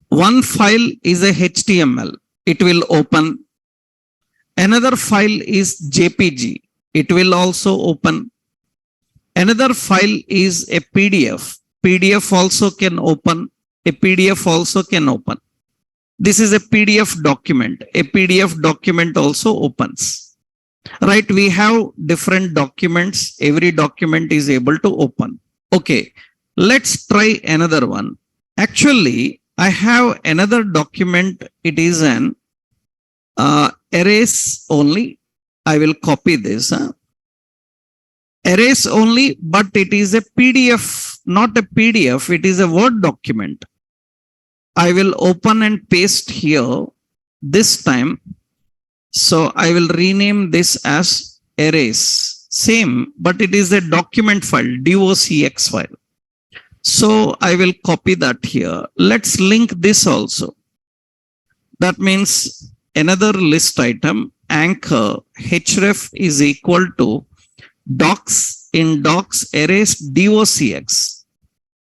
One file is a HTML. It will open. Another file is JPG. It will also open. Another file is a PDF. PDF also can open. A PDF also can open. This is a PDF document. A PDF document also opens. Right? We have different documents. Every document is able to open. Okay. Let's try another one. Actually, I have another document. It is an arrays only. I will copy this. Arrays only, but it is a PDF, not a PDF. It is a Word document. I will open and paste here this time. So I will rename this as arrays. Same, but it is a document file, docx file. So I will copy that here. Let's link this also. That means another list item, anchor href is equal to docs in docs arrays docx,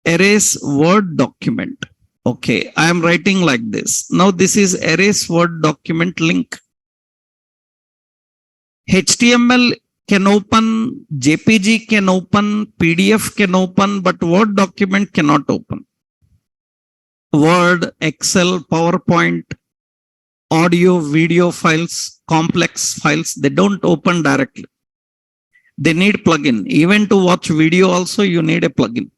arrays Word document. Okay, I am writing like this. Now this is arrays Word document link. HTML can open, JPG can open, PDF can open, but Word document cannot open. Word, Excel, PowerPoint, audio, video files, complex files, they don't open directly. They need plugin. Even to watch video also, you need a plugin.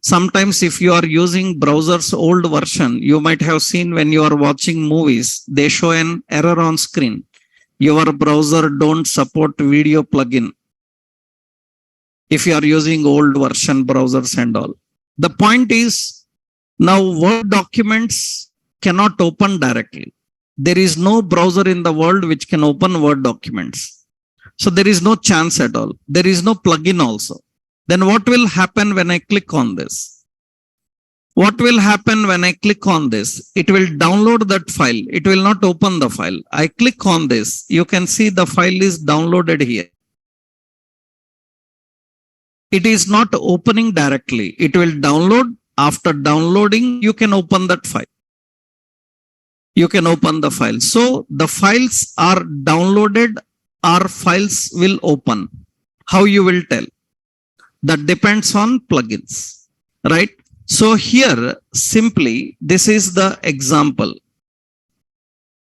Sometimes if you are using browser's old version, you might have seen when you are watching movies, they show an error on screen. Your browser don't support video plugin. If you are using old version browsers and all. The point is, now Word documents cannot open directly. There is no browser in the world which can open Word documents. So there is no chance at all. There is no plugin also. Then what will happen when I click on this? What will happen when I click on this? It will download that file. It will not open the file. I click on this. You can see the file is downloaded here. It is not opening directly. It will download. After downloading, you can open that file. You can open the file. So the files are downloaded or files will open. How you will tell? That depends on plugins, right? So here, simply, this is the example.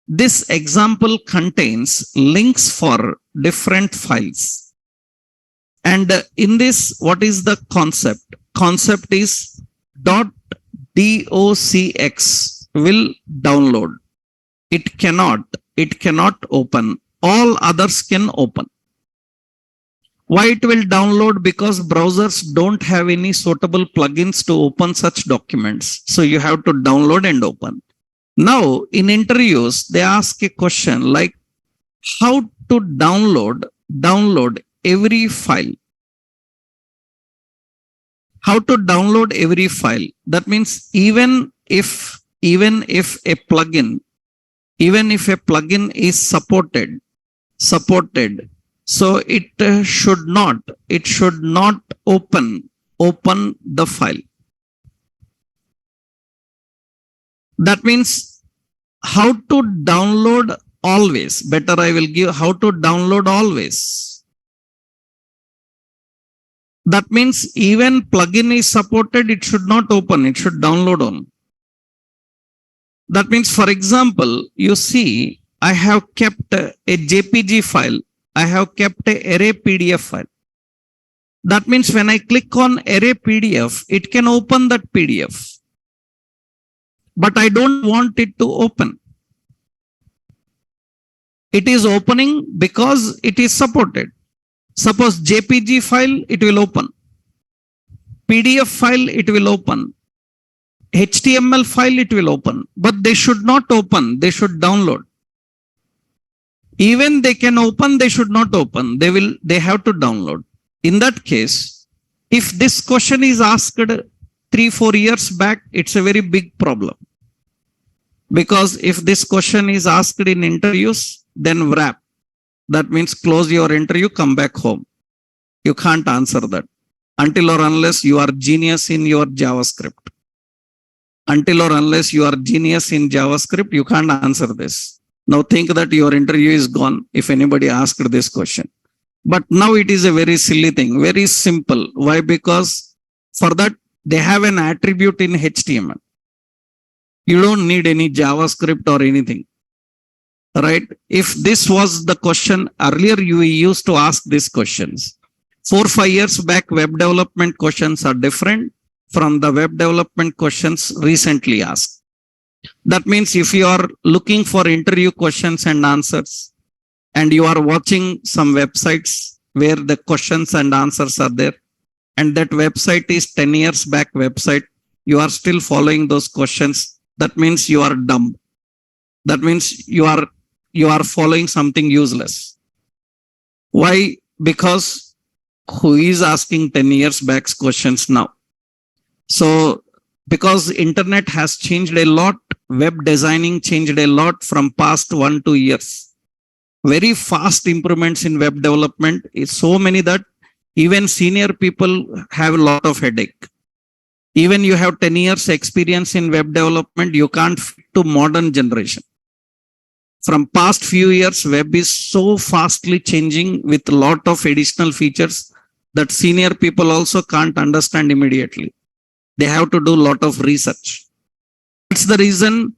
This example contains links for different files. And in this, what is the concept? Concept is .docx will download. It cannot open. All others can open. Why it will download? Because browsers don't have any suitable plugins to open such documents. So you have to download and open. Now in interviews, they ask a question like how to download every file. How to download every file. That means even if a plugin is supported, so it should not open the file. That means how to download always. Better I will give how to download always. That means even plugin is supported, it should not open, it should download on. That means, for example, you see, I have kept a JPG file. I have kept a array PDF file. That means when I click on array PDF, it can open that PDF. but I don't want it to open. It is opening because it is supported. Suppose JPG file, it will open. PDF file, it will open. HTML file, it will open. But they should not open. They should download. Even they can open, they should not open. They have to download. In that case, if this question is asked 3-4 years back, it's a very big problem. Because if this question is asked in interviews, then wrap. That means close your interview, come back home. You can't answer that until or unless you are genius in your JavaScript. Until or unless you are genius in JavaScript, you can't answer this. Now think that your interview is gone if anybody asked this question. But now it is a very silly thing, very simple. Why? Because for that, they have an attribute in HTML. You don't need any JavaScript or anything. Right? If this was the question, earlier you used to ask these questions. 4-5 years back, web development questions are different from the web development questions recently asked. That means if you are looking for interview questions and answers, and you are watching some websites where the questions and answers are there, and that website is 10 years back website, you are still following those questions. That means you are dumb. That means you are following something useless. Why? Because who is asking 10 years back questions now? So because internet has changed a lot, web designing changed a lot from past 1-2 years. Very fast improvements in web development is so many that even senior people have a lot of headache. Even you have 10 years experience in web development, you can't fit to modern generation. From past few years, web is so fastly changing with a lot of additional features that senior people also can't understand immediately. They have to do a lot of research. That's the reason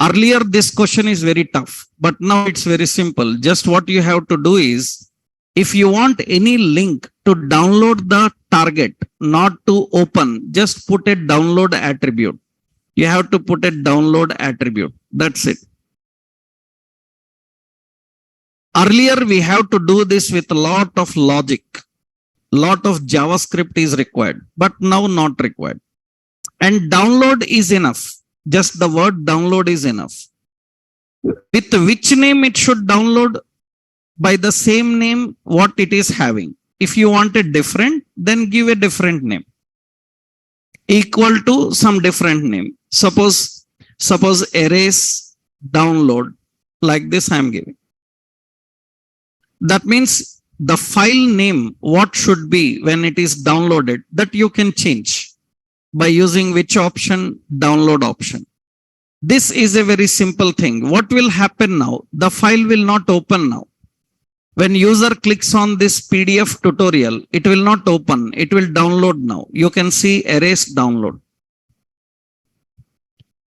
earlier this question is very tough, but now it's very simple. Just what you have to do is, if you want any link to download the target, not to open, just put a download attribute. You have to put a download attribute. That's it. Earlier, we have to do this with a lot of logic. Lot of JavaScript is required, but now not required. And download is enough. Just the word download is enough. With which name it should download? By the same name what it is having. If you want it different, then give a different name. Equal to some different name. Suppose erase download. Like this I am giving. That means the file name, what should be when it is downloaded, that you can change by using which option? Download option. This is a very simple thing. What will happen now? The file will not open now. When user clicks on this PDF tutorial, it will not open. It will download now. You can see erase download.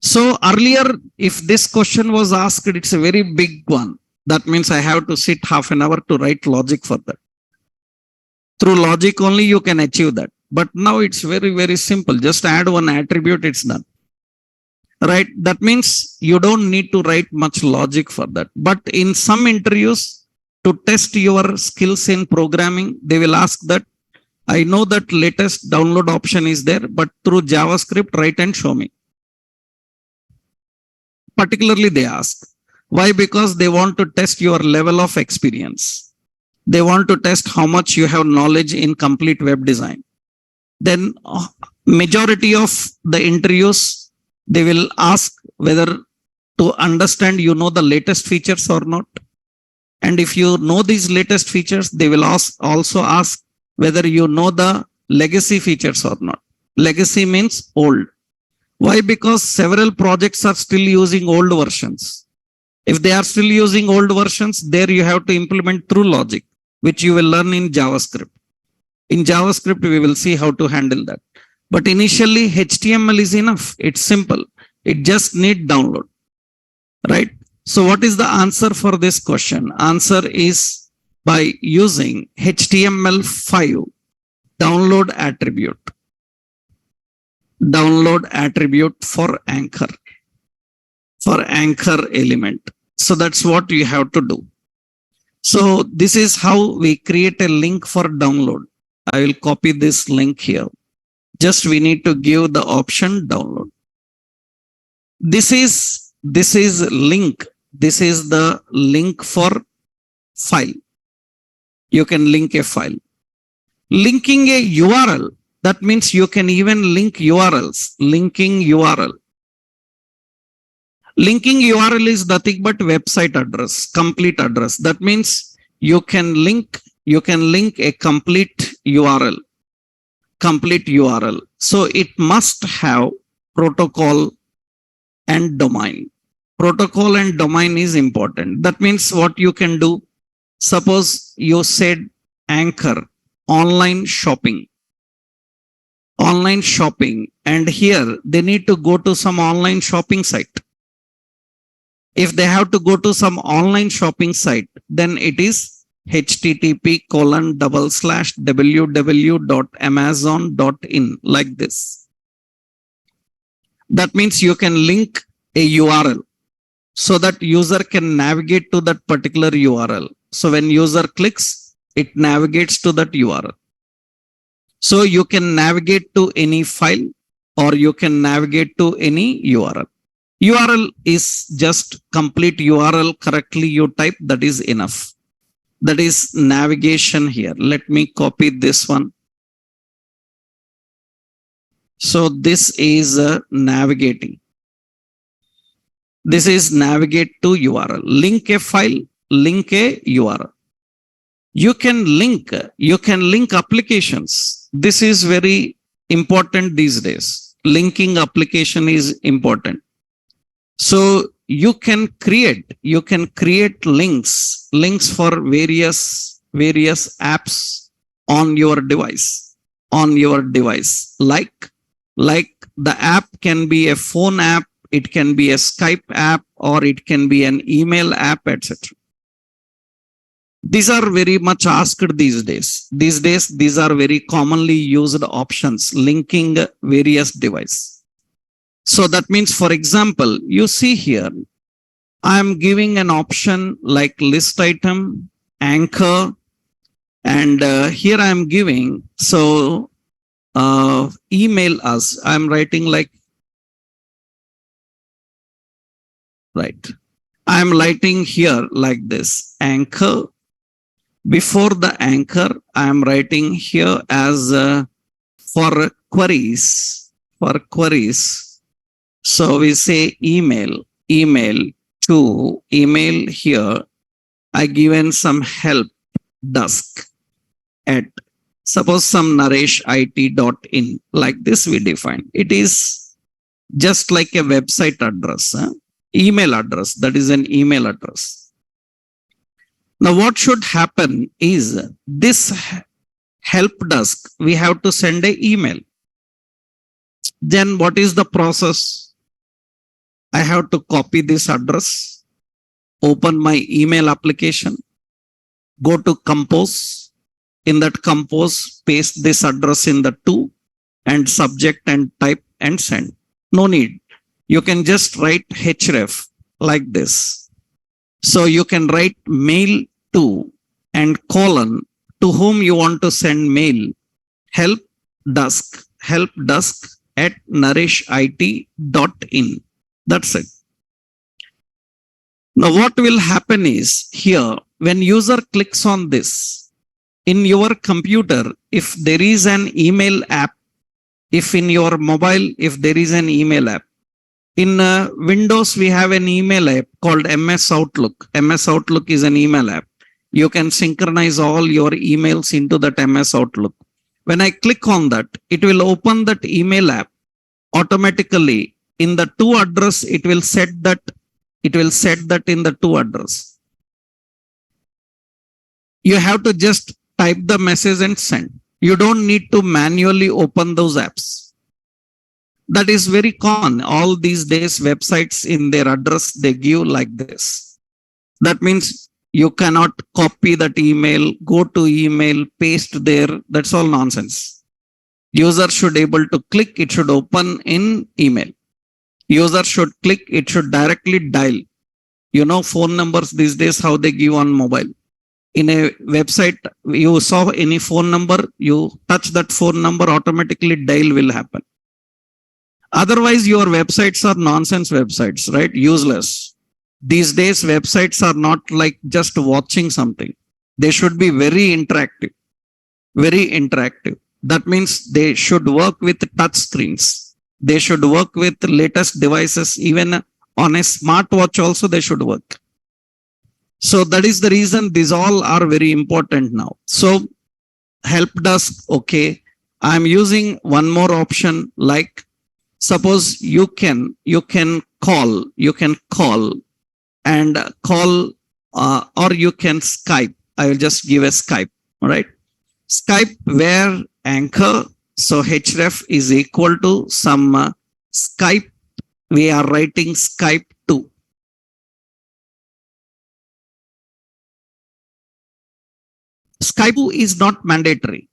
So earlier, if this question was asked, it's a very big one. That means I have to sit half an hour to write logic for that. Through logic only you can achieve that. But now it's very, very simple. Just add one attribute, it's done. Right? That means you don't need to write much logic for that. But in some interviews, to test your skills in programming, they will ask that, I know that latest download option is there, but through JavaScript, write and show me. Particularly they ask. Why? Because they want to test your level of experience. They want to test how much you have knowledge in complete web design. Then majority of the interviews, they will ask whether to understand you know the latest features or not. And if you know these latest features, they will also ask whether you know the legacy features or not. Legacy means old. Why? Because several projects are still using old versions. If they are still using old versions, there you have to implement through logic, which you will learn in JavaScript. In JavaScript, we will see how to handle that. But initially, HTML is enough. It's simple. It just needs download. Right? So what is the answer for this question? Answer is by using HTML5 download attribute. Download attribute for Anchor. for anchor element. So that's what you have to do. So this is how we create a link for download. I will copy this link here. Just we need to give the option download. This is link. This is the link for file. You can link a file. Linking a URL, that means you can even link URLs. Linking URL. Linking URL is nothing but website address, complete address. That means you can link a complete URL. Complete URL. So it must have protocol and domain. Protocol and domain is important. That means what you can do, suppose you said anchor, online shopping, and here they need to go to some online shopping site. If they have to go to some online shopping site, then it is http://www.amazon.in, like this. That means you can link a URL so that user can navigate to that particular URL. So when user clicks, it navigates to that URL. So you can navigate to any file or you can navigate to any URL. URL is just complete URL correctly you type, that is enough. That is navigation here. Let me copy this one. So this is navigating. This is navigate to URL. Link a file, link a URL. You can link applications. This is very important these days. Linking application is important. So you can create links for various apps on your device. Like the app can be a phone app, it can be a Skype app, or it can be an email app, etc. These are very much asked these days. These are very commonly used options, linking various devices. So that means, for example, you see here, I am giving an option like list item, anchor, and here I am giving, so email us. I'm writing like, right. I'm writing here like this, anchor. Before the anchor, I am writing here as for queries. So we say email to email here. I given some help desk at suppose some nareshit.in, like this we define. It is just like a website address, email address. That is an email address. Now what should happen is this help desk, we have to send an email. Then what is the process? I have to copy this address, open my email application, go to compose. In that compose, paste this address in the to and subject and type and send. No need. You can just write href like this. So you can write mail to and colon to whom you want to send mail, help desk at nareshit.in. That's it. Now what will happen is here, when user clicks on this, in your computer, if there is an email app, if in your mobile, if there is an email app, in Windows, we have an email app called MS Outlook. MS Outlook is an email app. You can synchronize all your emails into that MS Outlook. When I click on that, it will open that email app automatically. In the to address, it will set that in the to address. You have to just type the message and send. You don't need to manually open those apps. That is very common. All these days, websites in their address, they give like this. That means you cannot copy that email, go to email, paste there. That's all nonsense. User should able to click, it should open in email. User should click, it should directly dial. You know, phone numbers these days, how they give on mobile. In a website, you saw any phone number, you touch that phone number, automatically dial will happen. Otherwise, your websites are nonsense websites, right? Useless. These days, websites are not like just watching something. They should be very interactive. Very interactive. That means they should work with touch screens. They should work with latest devices. Even on a smartwatch also they should work. So that is the reason these all are very important now. So help desk, okay. I'm using one more option, like suppose you can call and call, or you can Skype. I will just give a Skype, all right? Skype where anchor, so href is equal to some Skype. We are writing Skype 2. Skype 2 is not mandatory.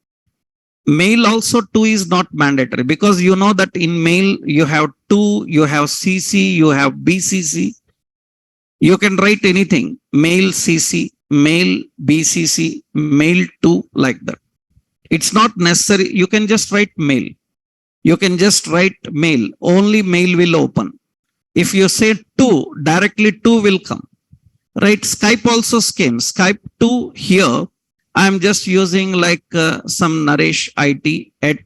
Mail also 2 is not mandatory, because you know that in mail you have 2, you have CC, you have BCC. You can write anything, mail CC, mail BCC, mail 2, like that. It's not necessary. You can just write mail. You can just write mail. Only mail will open. If you say 2, directly 2 will come. Right? Skype also came. Skype 2 here. I'm just using like some Naresh IT at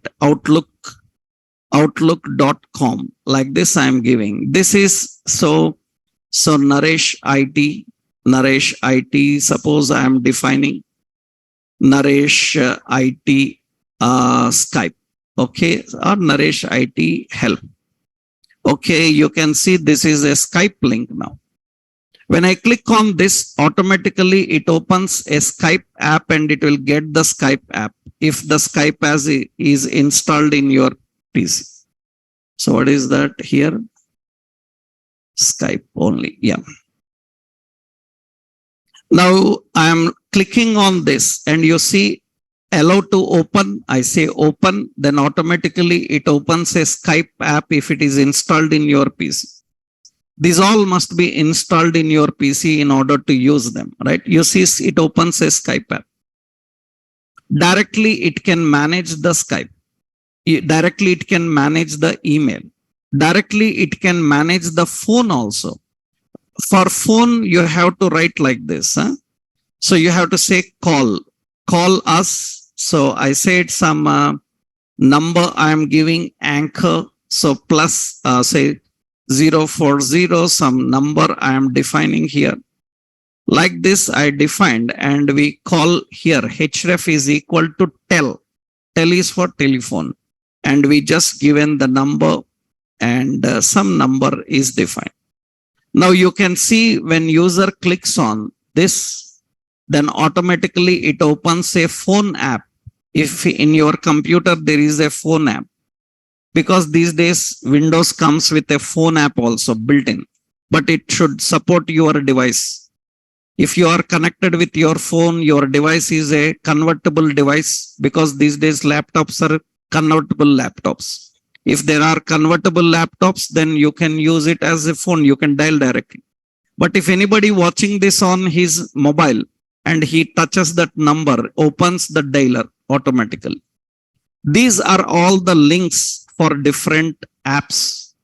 outlook.com. Like this I'm giving. This is so Naresh IT, suppose I am defining Naresh IT Skype, okay, or Naresh IT help. Okay, you can see this is a Skype link now. When I click on this, automatically it opens a Skype app and it will get the Skype app if the Skype as is installed in your PC. So what is that here? Skype only, yeah. Now I am clicking on this and you see allow to open. I say open, then automatically it opens a Skype app if it is installed in your PC. These all must be installed in your PC in order to use them, right? You see it opens a Skype app. Directly it can manage the Skype. Directly it can manage the email. Directly it can manage the phone also. For phone, you have to write like this. Huh? So you have to say call us. So I said some number I am giving anchor. So plus say 040, some number I am defining here. Like this I defined, and we call here href is equal to tel. Tel is for telephone. And we just given the number and some number is defined. Now you can see when user clicks on this, then automatically it opens a phone app. If in your computer there is a phone app, because these days Windows comes with a phone app also built in, but it should support your device. If you are connected with your phone, your device is a convertible device, because these days laptops are convertible laptops. If there are convertible laptops, then you can use it as a phone. You can dial directly. But if anybody watching this on his mobile and he touches that number, opens the dialer automatically. These are all the links for different apps,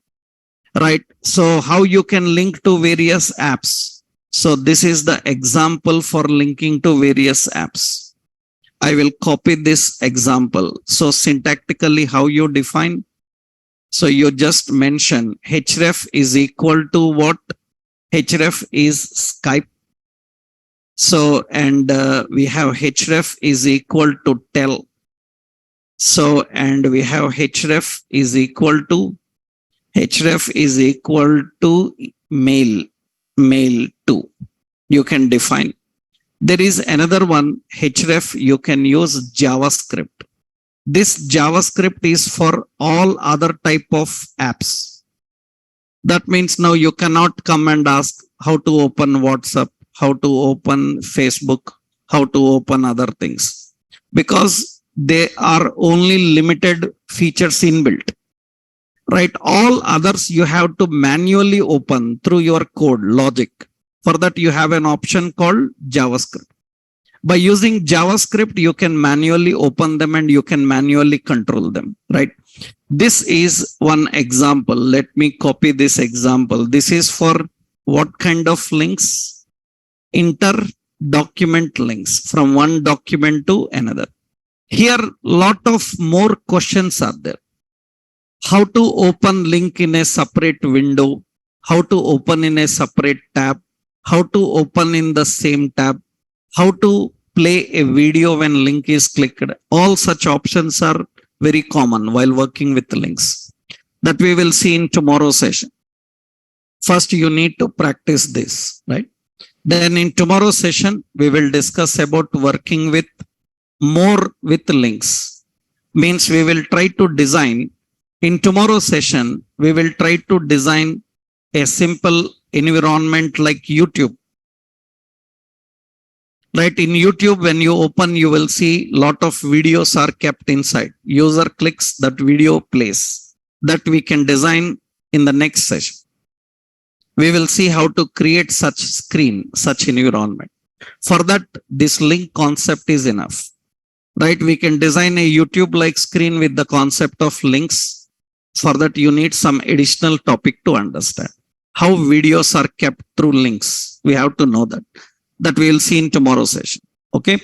right? So how you can link to various apps. So this is the example for linking to various apps. I will copy this example. So syntactically, how you define? So you just mention href is equal to what? Href is Skype. So, and we have href is equal to tel. So, and we have href is equal to mail 2. You can define. There is another one, href, you can use JavaScript. This JavaScript is for all other type of apps. That means now you cannot come and ask how to open WhatsApp, how to open Facebook, how to open other things, because they are only limited features inbuilt. right? All others you have to manually open through your code logic. For that, you have an option called JavaScript. By using JavaScript, you can manually open them and you can manually control them, right? This is one example. Let me copy this example. This is for what kind of links? Inter-document links from one document to another. Here, lot of more questions are there. How to open link in a separate window, how to open in a separate tab, how to open in the same tab, how to play a video when link is clicked. All such options are very common while working with links that we will see in tomorrow's session. First, you need to practice this, right? Then in tomorrow's session, we will discuss about working with more with links. Means we will try to design. In tomorrow's session, we will try to design a simple environment like YouTube. Right, in YouTube, when you open, you will see lot of videos are kept inside. User clicks, that video plays. That we can design in the next session. We will see how to create such screen, such environment. For that, this link concept is enough. Right, we can design a YouTube-like screen with the concept of links. For that, you need some additional topic to understand. How videos are kept through links. We have to know that. That we will see in tomorrow's session. Okay.